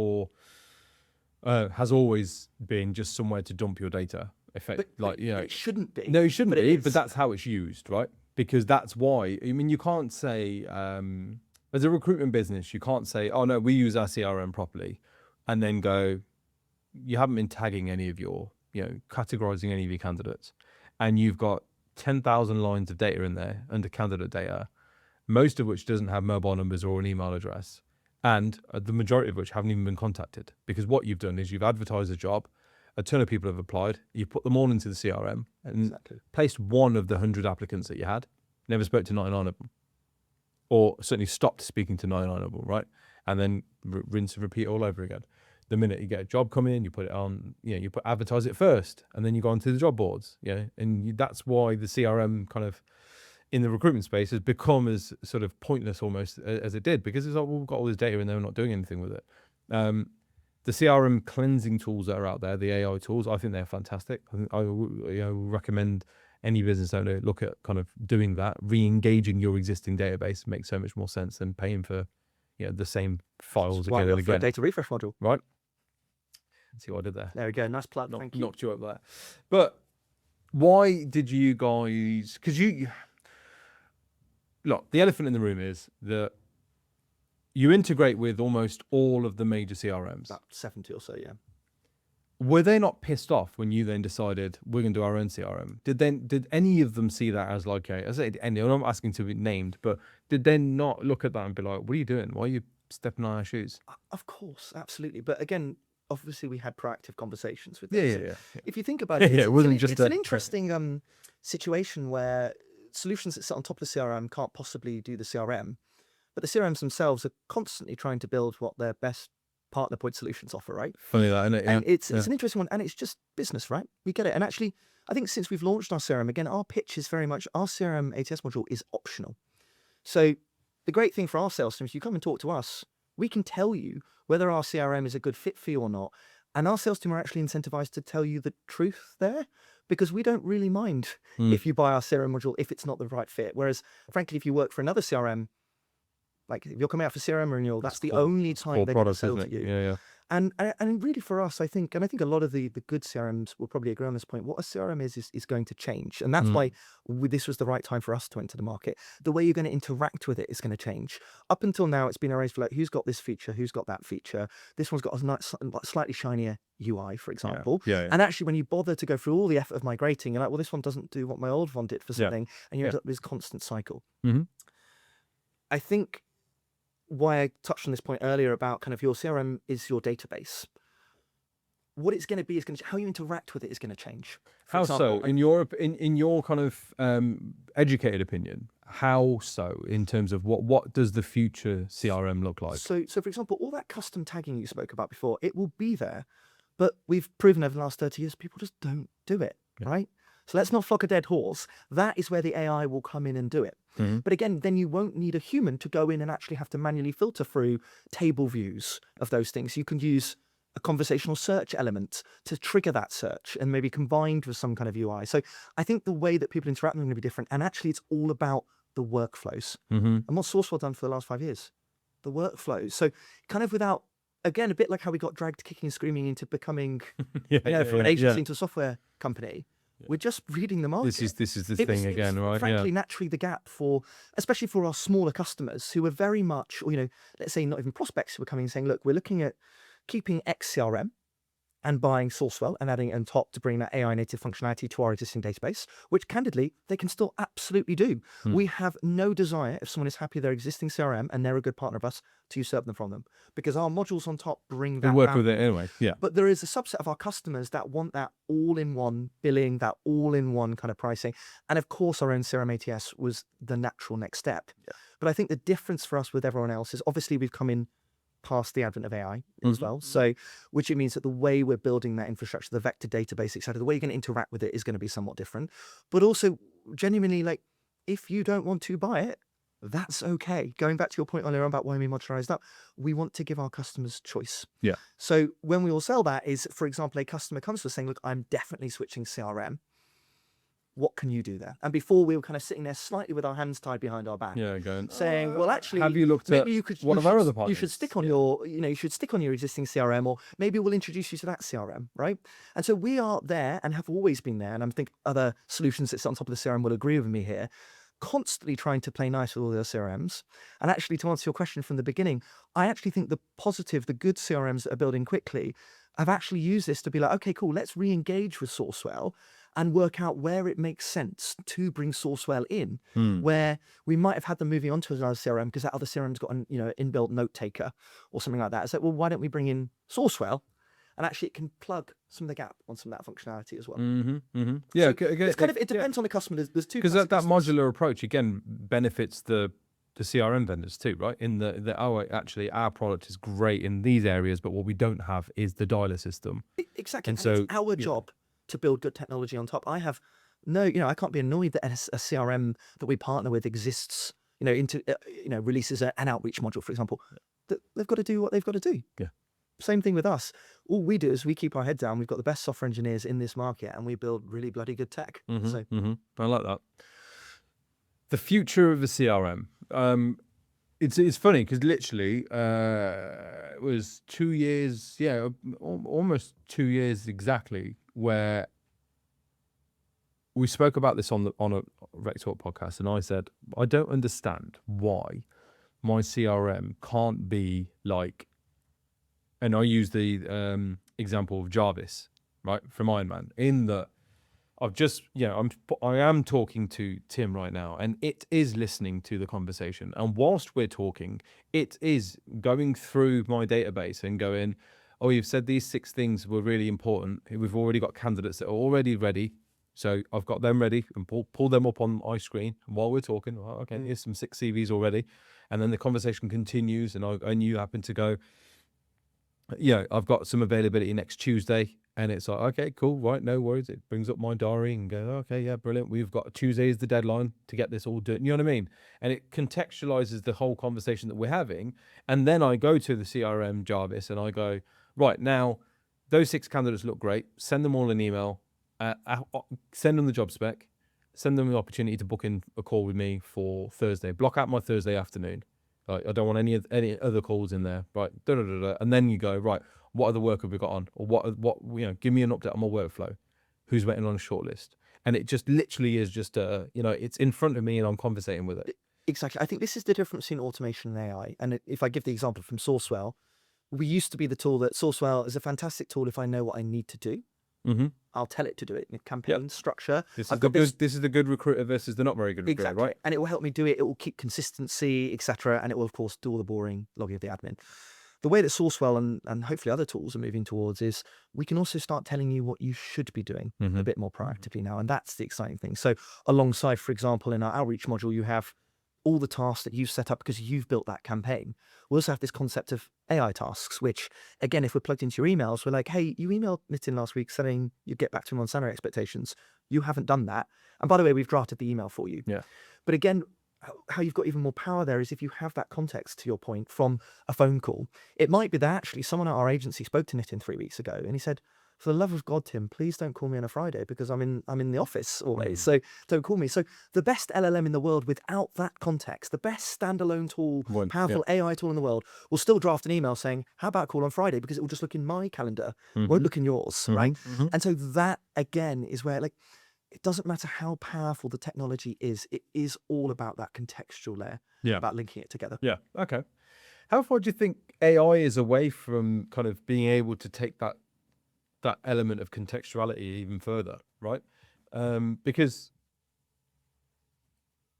has always been just somewhere to dump your data. It shouldn't be. No, it shouldn't but be. it is. But that's how it's used, right? Because that's why. I mean, you can't say as a recruitment business, you can't say, "Oh no, we use our CRM properly," and then go, "You haven't been tagging any of your, categorizing any of your candidates, and you've got 10,000 lines of data in there under candidate data, most of which doesn't have mobile numbers or an email address." And the majority of which haven't even been contacted, because what you've done is you've advertised a job, a ton of people have applied, you put them all into the CRM and placed one of the 100 applicants that you had, never spoke to 99 of them, or certainly stopped speaking to 99 of them, right? And then rinse and repeat all over again. The minute you get a job coming in, you put it on, you advertise it first, and then you go onto the job boards, and that's why the CRM kind of in the recruitment space has become as sort of pointless almost as it did, because it's like, well, we've got all this data and they're not doing anything with it. The CRM cleansing tools that are out there, the AI tools, I think they're fantastic. I recommend any business owner look at kind of doing that. Re-engaging your existing database makes so much more sense than paying for the same files again and again. A data refresh module. Right. See what I did there? There we go. Nice plug. Thank you. Knocked you up there. But why did you guys... Because look, the elephant in the room is that you integrate with almost all of the major CRMs. About 70 or so, yeah. Were they not pissed off when you then decided we're going to do our own CRM? Did any of them see that as like I say any? I'm not asking to be named, but did they not look at that and be like, "What are you doing? Why are you stepping on our shoes?" Of course, absolutely. But again, obviously, we had proactive conversations with them. Yeah. If you think about it, it wasn't it's an interesting situation where solutions that sit on top of the CRM can't possibly do the CRM, but the CRMs themselves are constantly trying to build what their best partner point solutions offer, right? Funny that, isn't it? Yeah. And it's an interesting one, and it's just business, right? We get it. And actually, I think since we've launched our CRM, again, our pitch is very much our CRM ATS module is optional. So the great thing for our sales team is you come and talk to us, we can tell you whether our CRM is a good fit for you or not. And our sales team are actually incentivized to tell you the truth there, because we don't really mind if you buy our CRM module if it's not the right fit. Whereas, frankly, if you work for another CRM, like if you're coming out for CRM renewal, that's the only time they can sell to you. Yeah. And really for us, I think a lot of the good CRMs will probably agree on this point. What a CRM is going to change. And that's why this was the right time for us to enter the market. The way you're going to interact with it is going to change. Up until now, it's been a race for like, who's got this feature? Who's got that feature? This one's got a nice, slightly shinier UI, for example. Yeah. And actually, when you bother to go through all the effort of migrating, you're like, well, this one doesn't do what my old one did for something. And you end up with this constant cycle. I think why I touched on this point earlier about kind of your CRM is your database. What it's going to be is how you interact with it is going to change. How so? In your kind of educated opinion, how so in terms of what does the future CRM look like? So for example, all that custom tagging you spoke about before, it will be there, but we've proven over the last 30 years people just don't do it, right? So let's not flog a dead horse. That is where the AI will come in and do it. But again, then you won't need a human to go in and actually have to manually filter through table views of those things. You can use a conversational search element to trigger that search and maybe combined with some kind of UI. So I think the way that people interact with them is going to be different. And actually, it's all about the workflows. And what SourceWhale done for the last 5 years? The workflows. So kind of without, again, a bit like how we got dragged kicking and screaming into becoming from an agency into a software company. We're just reading the market. This is the thing again, right? Frankly, naturally, the gap for, especially for our smaller customers who are very much, or, let's say not even prospects who are coming and saying, look, we're looking at keeping X CRM and buying SourceWhale and adding it on top to bring that AI native functionality to our existing database, which candidly, they can still absolutely do. We have no desire, if someone is happy with their existing CRM and they're a good partner of us, to usurp them from them, because our modules on top bring that. We work with it anyway, yeah. But there is a subset of our customers that want that all-in-one billing, that all-in-one kind of pricing. And of course, our own CRM ATS was the natural next step. But I think the difference for us with everyone else is obviously we've come in past the advent of AI as well. So, which it means that the way we're building that infrastructure, the vector database, etc., the way you're going to interact with it is going to be somewhat different. But also, genuinely, like, if you don't want to buy it, that's okay. Going back to your point earlier about why we modularized up, we want to give our customers choice. Yeah. So when we will sell that is, for example, a customer comes to us saying, look, I'm definitely switching CRM. What can you do there? And before we were kind of sitting there slightly with our hands tied behind our back, going, saying, well, actually, have you looked at one of our other partners? You should stick on your, you should stick on your existing CRM, or maybe we'll introduce you to that CRM, right? And so we are there and have always been there. And I think other solutions that sit on top of the CRM will agree with me here, constantly trying to play nice with all their CRMs. And actually, to answer your question from the beginning, I actually think the good CRMs that are building quickly have actually used this to be like, okay, cool, let's re-engage with SourceWhale and work out where it makes sense to bring SourceWhale in, where we might have had them moving on to another CRM because that other CRM's got an inbuilt note taker or something like that. It's like, well, why don't we bring in SourceWhale? And actually, it can plug some of the gap on some of that functionality as well. Yeah, so it's kind of, it depends on the customer. There's two. Because that modular approach again benefits the CRM vendors too, right? In our product is great in these areas, but what we don't have is the dialer system. Exactly. And so it's our job to build good technology on top. I have I can't be annoyed that a CRM that we partner with exists, releases an outreach module, for example. They've got to do what they've got to do. Yeah. Same thing with us. All we do is we keep our head down. We've got the best software engineers in this market, and we build really bloody good tech. I like that. The future of the CRM. It's funny because literally it was 2 years, almost 2 years exactly, where we spoke about this on a RecTalk podcast, and I said, I don't understand why my CRM can't be like, and I use the example of Jarvis, right, from Iron Man, in that I've just, I am talking to Tim right now, and it is listening to the conversation. And whilst we're talking, it is going through my database and going, oh, you've said these 6 things were really important. We've already got candidates that are already ready. So I've got them ready and pull them up on my screen. And while we're talking, oh, okay, here's some 6 CVs already. And then the conversation continues, and you happen to go, yeah, I've got some availability next Tuesday. And it's like, okay, cool, right, no worries. It brings up my diary and go, okay, yeah, brilliant. We've got Tuesday is the deadline to get this all done. You know what I mean? And it contextualizes the whole conversation that we're having. And then I go to the CRM Jarvis and I go, right, now those 6 candidates look great. Send them all an email. Send them the job spec. Send them the opportunity to book in a call with me for Thursday. Block out my Thursday afternoon. Like, I don't want any other calls in there. Right, and then you go, right, what other work have we got on? Or what give me an update on my workflow. Who's waiting on a shortlist? And it just literally is just it's in front of me and I'm conversating with it. Exactly. I think this is the difference between automation and AI. And if I give the example from SourceWhale, we used to be the tool that SourceWhale is a fantastic tool if I know what I need to do. Mm-hmm. I'll tell it to do it in campaign structure. This is the good recruiter versus the not very good recruiter, exactly. right? And it will help me do it. It will keep consistency, etc. And it will, of course, do all the boring logging of the admin. The way that SourceWhale and hopefully other tools are moving towards is we can also start telling you what you should be doing a bit more proactively now. And that's the exciting thing. So alongside, for example, in our outreach module, you have all the tasks that you've set up because you've built that campaign. We also have this concept of AI tasks, which, again, if we're plugged into your emails, we're like, hey, you emailed Nitin last week saying you'd get back to him on salary expectations. You haven't done that. And by the way, we've drafted the email for you. Yeah. But again, how you've got even more power there is if you have that context, to your point, from a phone call. It might be that actually someone at our agency spoke to Nitin 3 weeks ago and he said, for the love of God, Tim, please don't call me on a Friday because I'm in the office always. So don't call me. So the best LLM in the world without that context, the best standalone tool, powerful AI tool in the world, will still draft an email saying, how about a call on Friday? Because it will just look in my calendar, won't look in yours, right? And so that, again, is where, like, it doesn't matter how powerful the technology is. It is all about that contextual layer, about linking it together. Yeah, okay. How far do you think AI is away from kind of being able to take that element of contextuality even further, right? Because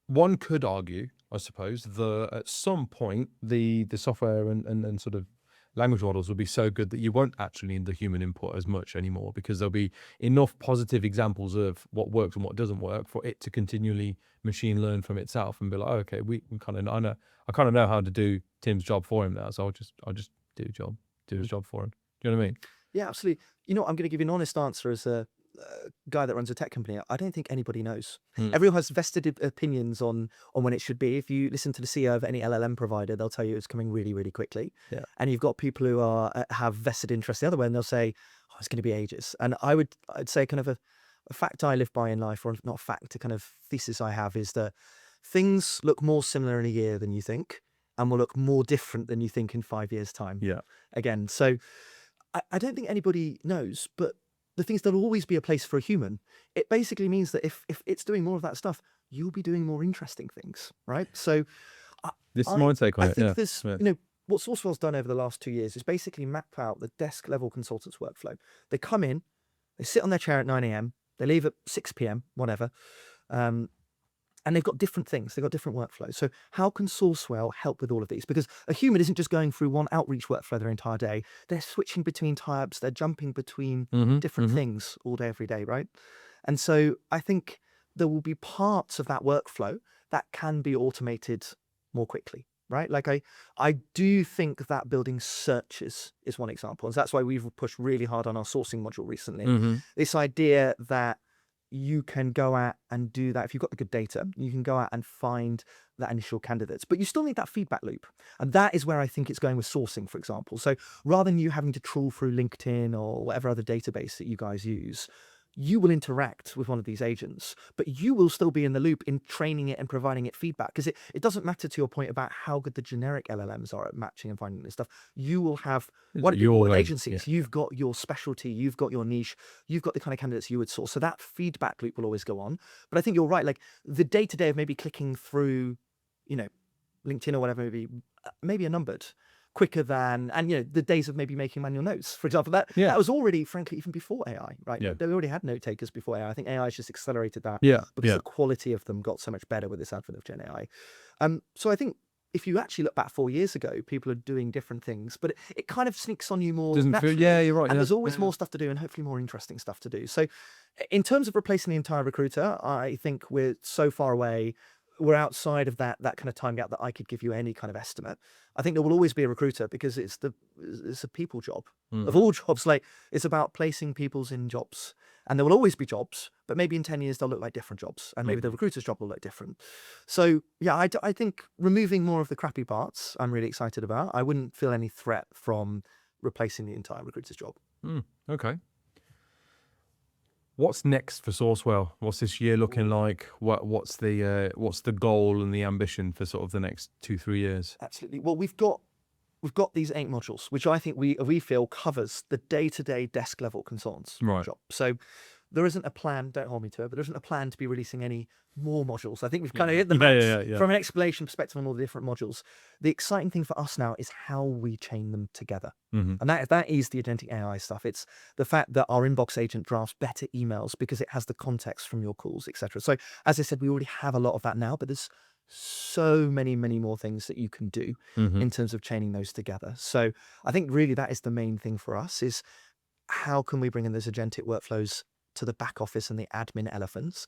one could argue, I suppose, at some point the software and sort of language models will be so good that you won't actually need the human input as much anymore because there'll be enough positive examples of what works and what doesn't work for it to continually machine learn from itself and be like, oh, okay, we kind of I kind of know how to do Tim's job for him now, so I'll just do his job for him. Do you know what I mean? Yeah, absolutely. You know, I'm going to give you an honest answer as a guy that runs a tech company. I don't think anybody knows. Everyone has vested opinions on when it should be. If you listen to the CEO of any LLM provider, they'll tell you it's coming really, really quickly. Yeah. And you've got people who have vested interest the other way, and they'll say, oh, it's going to be ages. And I'd say kind of a fact I live by in life, or not fact, a kind of thesis I have, is that things look more similar in a year than you think, and will look more different than you think in 5 years' time. Yeah. Again, so I don't think anybody knows, but the thing is there'll always be a place for a human. It basically means that if it's doing more of that stuff, you'll be doing more interesting things, right? So this is my take on it. I think there's, what SourceWhale's done over the last 2 years is basically map out the desk level consultants workflow. They come in, they sit on their chair at 9 a.m., they leave at 6 p.m., whatever. And they've got different things. They've got different workflows. So how can SourceWhale help with all of these? Because a human isn't just going through one outreach workflow their entire day. They're switching between tabs. They're jumping between different things all day, every day, right? And so I think there will be parts of that workflow that can be automated more quickly, right? Like I do think that building searches is one example. And so that's why we've pushed really hard on our sourcing module recently. This idea that you can go out and do that. If you've got the good data, you can go out and find that initial candidates, but you still need that feedback loop. And that is where I think it's going with sourcing, for example. So rather than you having to trawl through LinkedIn or whatever other database that you guys use, you will interact with one of these agents, but you will still be in the loop in training it and providing it feedback. Because it doesn't matter, to your point, about how good the generic LLMs are at matching and finding this stuff. You will have your agencies. Yeah. You've got your specialty. You've got your niche. You've got the kind of candidates you would source. So that feedback loop will always go on. But I think you're right. Like the day-to-day of maybe clicking through, LinkedIn or whatever, maybe are numbered quicker than, and the days of maybe making manual notes, for example, that was already, frankly, even before AI, right? They already had note takers before AI. I think AI has just accelerated that because the quality of them got so much better with this advent of Gen AI. So I think if you actually look back 4 years ago, people are doing different things, but it kind of sneaks on you more Doesn't feel, naturally. yeah, you're right. And Yeah. there's always more stuff to do and hopefully more interesting stuff to do. So in terms of replacing the entire recruiter, I think we're so far away. We're outside of that kind of time gap that I could give you any kind of estimate. I think there will always be a recruiter because it's a people job. Of all jobs, like it's about placing people's in jobs. And there will always be jobs, but maybe in 10 years they'll look like different jobs, and maybe the recruiter's job will look different. So yeah, I think removing more of the crappy parts, I'm really excited about. I wouldn't feel any threat from replacing the entire recruiter's job. Okay. What's next for SourceWhale? What's this year looking like? What's the goal and the ambition for sort of the next 2-3 years? Absolutely. Well, we've got these 8 modules, which I think we feel covers the day-to-day desk level consultants job. So there isn't a plan, don't hold me to it, but there isn't a plan to be releasing any more modules. I think we've kind of hit the max from an explanation perspective on all the different modules. The exciting thing for us now is how we chain them together. And that is the agentic AI stuff. It's the fact that our inbox agent drafts better emails because it has the context from your calls, etc. So as I said, we already have a lot of that now, but there's so many more things that you can do in terms of chaining those together. So I think really that is the main thing for us, is how can we bring in those agentic workflows to the back office and the admin elements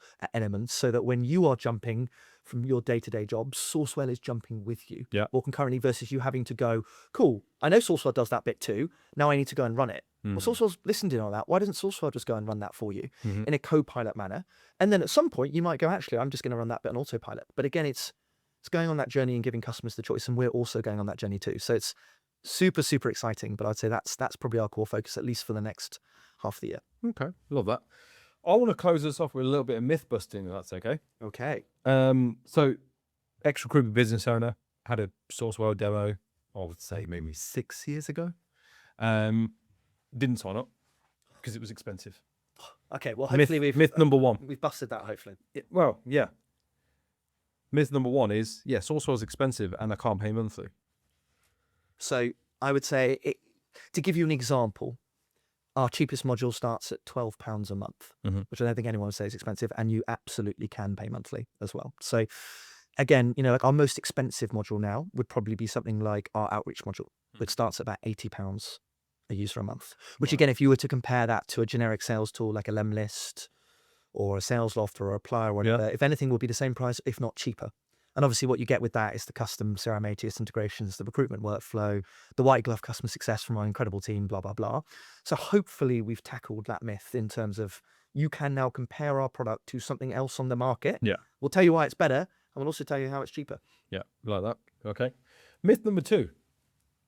so that when you are jumping from your day-to-day jobs, SourceWhale is jumping with you or concurrently, versus you having to go, cool, I know SourceWhale does that bit too, now I need to go and run it. Well, SourceWhale's listened in on that. Why doesn't SourceWhale just go and run that for you in a co-pilot manner? And then at some point you might go, actually, I'm just going to run that bit on autopilot. But again, it's going on that journey and giving customers the choice, and we're also going on that journey too. So it's super exciting, but I'd say that's probably our core focus, at least for the next half of the year. Okay, love that. I want to close this off with a little bit of myth busting, if that's okay. Okay. So, ex-recruitment business owner, had a SourceWhale demo, I would say maybe 6 years ago. Didn't sign up because it was expensive. Okay, well, hopefully myth number one. We've busted that, hopefully. Yeah. Myth number one is, SourceWhale's expensive and I can't pay monthly. So I would say, to give you an example, our cheapest module starts at £12 a month, which I don't think anyone would say is expensive, and you absolutely can pay monthly as well. So again, like our most expensive module now would probably be something like our outreach module, which starts at about £80 a user a month, which again, if you were to compare that to a generic sales tool like a Lemlist or a SalesLoft or a Apply or whatever, if anything, will be the same price, if not cheaper. And obviously what you get with that is the custom CRM ATS integrations, the recruitment workflow, the white glove customer success from our incredible team, blah, blah, blah. So hopefully we've tackled that myth in terms of you can now compare our product to something else on the market. Yeah. We'll tell you why it's better, and we'll also tell you how it's cheaper. Yeah, like that. Okay. Myth number 2.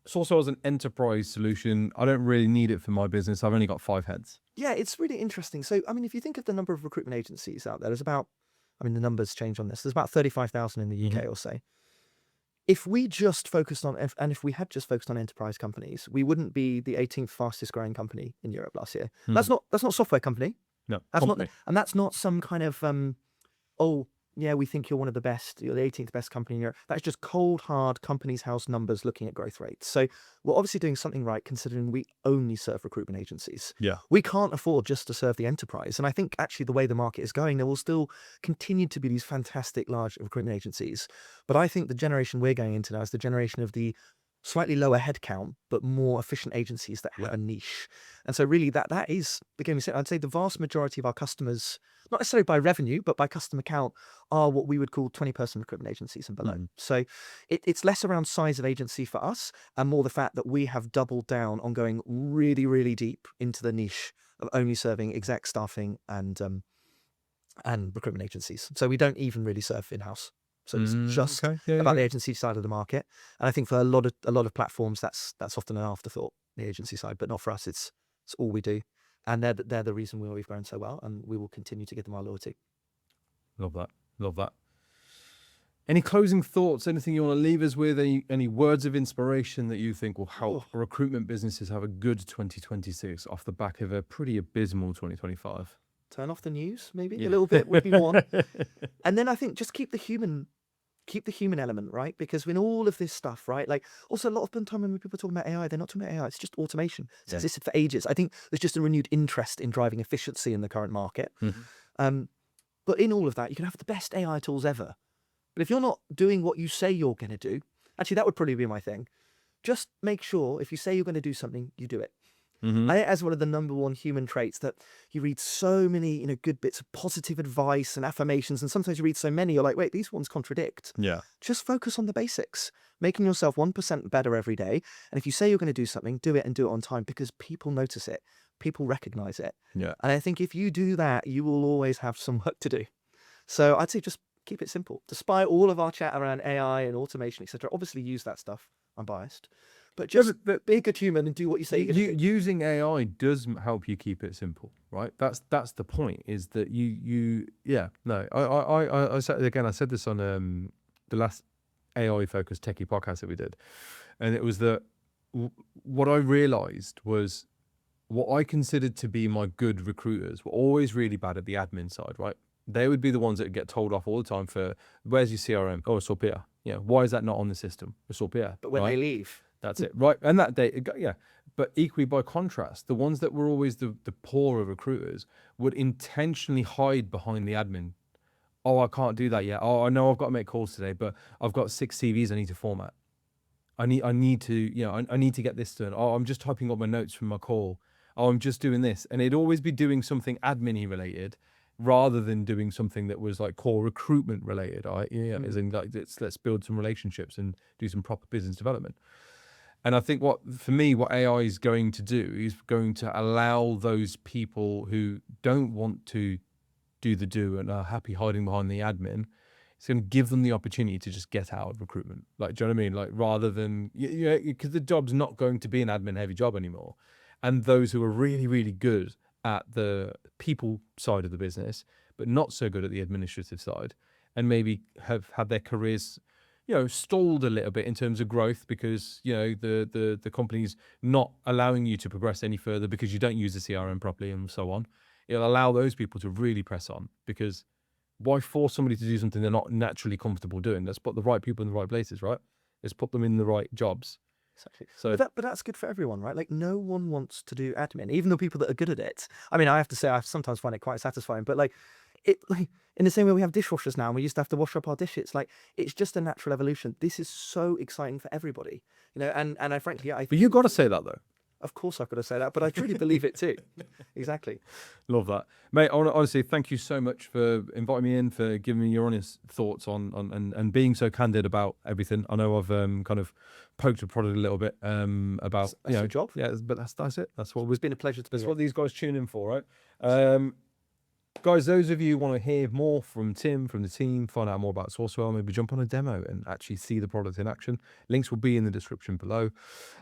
SourceWhale is an enterprise solution. I don't really need it for my business. I've only got 5 heads. Yeah, it's really interesting. So, I mean, if you think of the number of recruitment agencies out there, there's about, the numbers change on this. There's about 35,000 in the UK or so. If we just focused on, and if we had just focused on enterprise companies, we wouldn't be the 18th fastest growing company in Europe last year. That's not a software company. No, that's company. not, and that's not some kind of, yeah, we think you're one of the best, you're the 18th best company in Europe. That's just cold, hard company's house numbers looking at growth rates. So we're obviously doing something right, considering we only serve recruitment agencies. Yeah. We can't afford just to serve the enterprise. And I think actually the way the market is going, there will still continue to be these fantastic large recruitment agencies. But I think the generation we're going into now is the generation of the slightly lower headcount, but more efficient agencies that have a niche. And so really that is the game we said. I'd say the vast majority of our customers, not necessarily by revenue, but by customer count, are what we would call 20-person recruitment agencies and below. So it's less around size of agency for us and more the fact that we have doubled down on going really, really deep into the niche of only serving exec staffing and recruitment agencies. So we don't even really serve in-house. So it's just about the agency side of the market. And I think for a lot of platforms, that's often an afterthought, the agency side, but not for us. It's all we do. And they're the reason we've grown so well, and we will continue to give them our loyalty. Love that. Any closing thoughts? Anything you want to leave us with? Any words of inspiration that you think will help recruitment businesses have a good 2026 off the back of a pretty abysmal 2025? Turn off the news, maybe a little bit would be one. And then I think just keep the human element, right? Because in all of this stuff, right? Like also a lot of the time when people are talking about AI, they're not talking about AI. It's just automation. It's existed for ages. I think there's just a renewed interest in driving efficiency in the current market. But in all of that, you can have the best AI tools ever. But if you're not doing what you say you're going to do, Actually, that would probably be my thing. Just make sure if you say you're going to do something, you do it. Mm-hmm. I think as one of the number one human traits that you read so many, good bits of positive advice and affirmations, and sometimes you read so many, you're like, wait, these ones contradict. Yeah. Just focus on the basics, making yourself 1% better every day. And if you say you're going to do something, do it and do it on time, because people notice it. People recognize it. Yeah. And I think if you do that, you will always have some work to do. So I'd say just keep it simple. Despite all of our chat around AI and automation, etc., obviously use that stuff. I'm biased. But just be a good human and do what you say you're going to do. Using AI does help you keep it simple, right? That's the point. Is that I said again. I said this on the last AI focused techie podcast that we did, and it was that what I realized was what I considered to be my good recruiters were always really bad at the admin side, right? They would be the ones that would get told off all the time for, where's your CRM? Oh, it's up here. Yeah, why is that not on the system? It's up here. But when they leave. That's it, right? And that day, yeah. But equally, by contrast, the ones that were always the poorer recruiters would intentionally hide behind the admin. Oh, I can't do that yet. Oh, I know I've got to make calls today, but I've got 6 CVs I need to format. I need to, I need to get this done. Oh, I'm just typing up my notes from my call. Oh, I'm just doing this. And it'd always be doing something admin-y related rather than doing something that was like core recruitment related. As in like, let's build some relationships and do some proper business development. And I think what AI is going to do is going to allow those people who don't want to do and are happy hiding behind the admin, it's going to give them the opportunity to just get out of recruitment. Like, do you know what I mean? Like, rather than, because the job's not going to be an admin heavy job anymore. And those who are really, really good at the people side of the business, but not so good at the administrative side, and maybe have had their careers stalled a little bit in terms of growth because, the company's not allowing you to progress any further because you don't use the CRM properly and so on. It'll allow those people to really press on, because why force somebody to do something they're not naturally comfortable doing? Let's put the right people in the right places, right? Let's put them in the right jobs. Exactly. So, but that's good for everyone, right? Like, no one wants to do admin, even the people that are good at it. I mean, I have to say, I sometimes find it quite satisfying, but in the same way we have dishwashers now and we used to have to wash up our dishes, it's just a natural evolution. This is so exciting for everybody, and I frankly, But you got to say that though. Of course I've got to say that, but I truly believe it too. Exactly. Love that. Mate, honestly, thank you so much for inviting me in, for giving me your honest thoughts on and being so candid about everything. I know I've kind of poked and prodded a little bit about that's your job. Yeah, but that's it. That's what it's been a pleasure to be That's here. what these guys tune in for, right? Guys, those of you who want to hear more from Tim, from the team, find out more about SourceWhale, maybe jump on a demo and actually see the product in action. Links will be in the description below.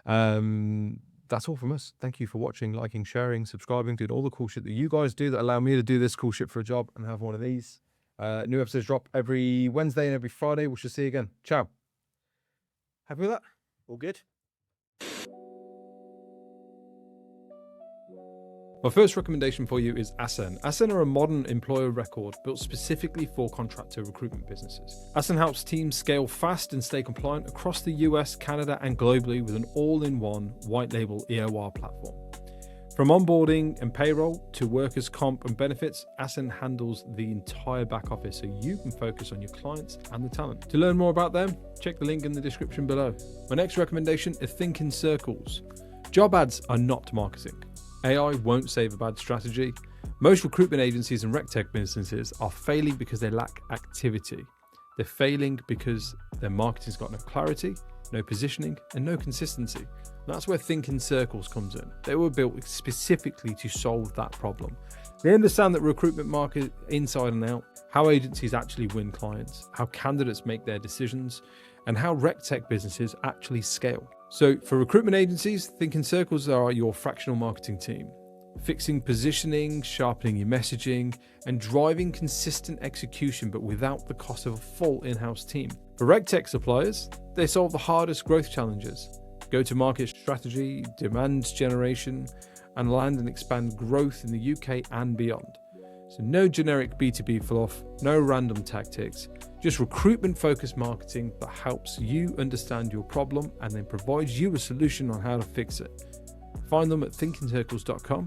That's all from us. Thank you for watching, liking, sharing, subscribing, doing all the cool shit that you guys do that allow me to do this cool shit for a job and have one of these. New episodes drop every Wednesday and every Friday. We shall see you again. Ciao. Happy with that? All good. My first recommendation for you is Asen. Asen are a modern employer record built specifically for contractor recruitment businesses. Asen helps teams scale fast and stay compliant across the US, Canada, and globally with an all-in-one white label EOR platform. From onboarding and payroll to workers' comp and benefits, Asen handles the entire back office so you can focus on your clients and the talent. To learn more about them, check the link in the description below. My next recommendation is Think in Circles. Job ads are not marketing. AI won't save a bad strategy. Most recruitment agencies and RecTalk businesses are failing because they lack activity. They're failing because their marketing's got no clarity, no positioning, and no consistency. That's where Think in Circles comes in. They were built specifically to solve that problem. They understand the recruitment market inside and out, how agencies actually win clients, how candidates make their decisions, and how RecTalk businesses actually scale. So for recruitment agencies, Think in Circles are your fractional marketing team, fixing positioning, sharpening your messaging, and driving consistent execution, but without the cost of a full in-house team. For RecTalk suppliers, they solve the hardest growth challenges: go-to-market strategy, demand generation, and land and expand growth in the UK and beyond. So no generic B2B fluff, no random tactics, just recruitment-focused marketing that helps you understand your problem and then provides you a solution on how to fix it. Find them at thinkincircles.com,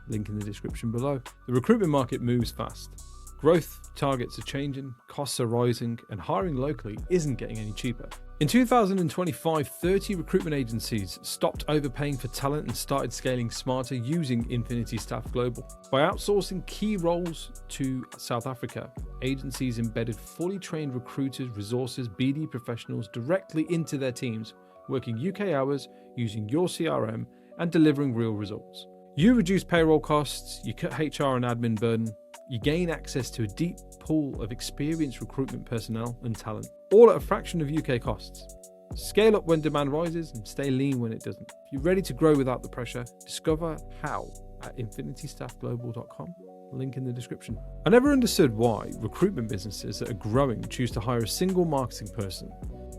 link in the description below. The recruitment market moves fast. Growth targets are changing, costs are rising, and hiring locally isn't getting any cheaper. In 2025, 30 recruitment agencies stopped overpaying for talent and started scaling smarter using Infinity Staff Global. By outsourcing key roles to South Africa, agencies embedded fully trained recruiters, resources, BD professionals directly into their teams, working UK hours, using your CRM, and delivering real results. You reduce payroll costs, you cut HR and admin burden, you gain access to a deep pool of experienced recruitment personnel and talent, all at a fraction of UK costs. Scale up when demand rises and stay lean when it doesn't. If you're ready to grow without the pressure, discover how at infinitystaffglobal.com. Link in the description. I never understood why recruitment businesses that are growing choose to hire a single marketing person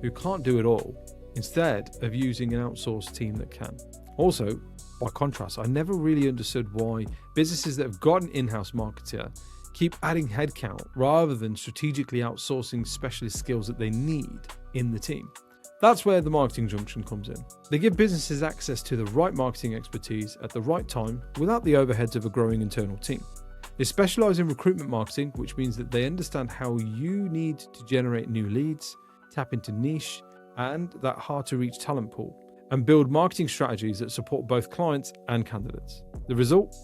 who can't do it all instead of using an outsourced team that can. Also, by contrast, I never really understood why businesses that have got an in-house marketer keep adding headcount rather than strategically outsourcing specialist skills that they need in the team. That's where the marketing junction comes in. They give businesses access to the right marketing expertise at the right time without the overheads of a growing internal team. They specialize in recruitment marketing, which means that they understand how you need to generate new leads, tap into niche and that hard-to-reach talent pool, and build marketing strategies that support both clients and candidates. The result?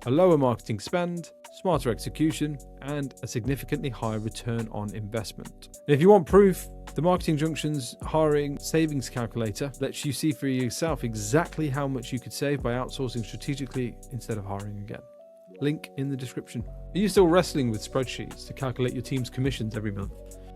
A lower marketing spend, smarter execution, and a significantly higher return on investment. And if you want proof, the Marketing Junction's hiring savings calculator lets you see for yourself exactly how much you could save by outsourcing strategically instead of hiring again. Link in the description. Are you still wrestling with spreadsheets to calculate your team's commissions every month?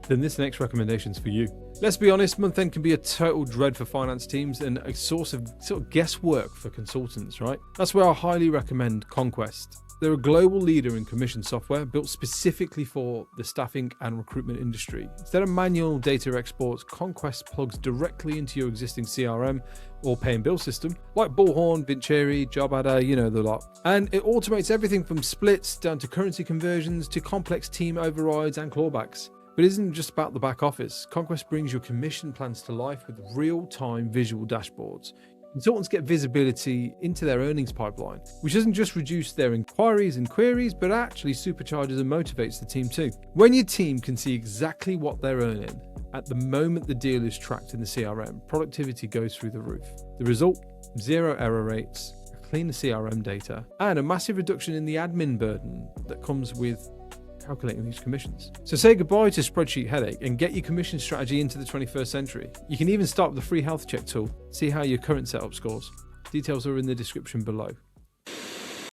Then this next recommendation's for you. Let's be honest, month end can be a total dread for finance teams and a source of sort of guesswork for consultants, right? That's where I highly recommend Conquest. They're a global leader in commission software built specifically for the staffing and recruitment industry. Instead of manual data exports, Conquest plugs directly into your existing CRM or pay and bill system, like Bullhorn, Vincere, JobAdder, you know the lot. And it automates everything from splits down to currency conversions to complex team overrides and clawbacks. But it isn't just about the back office. Conquest brings your commission plans to life with real-time visual dashboards. Consultants get visibility into their earnings pipeline, which doesn't just reduce their inquiries and queries, but actually supercharges and motivates the team too. When your team can see exactly what they're earning at the moment the deal is tracked in the CRM, productivity goes through the roof. The result? 0 error rates, cleaner CRM data, and a massive reduction in the admin burden that comes with calculating these commissions. So say goodbye to spreadsheet headache and get your commission strategy into the 21st century. You can even start with the free health check tool, see how your current setup scores. Details are in the description below.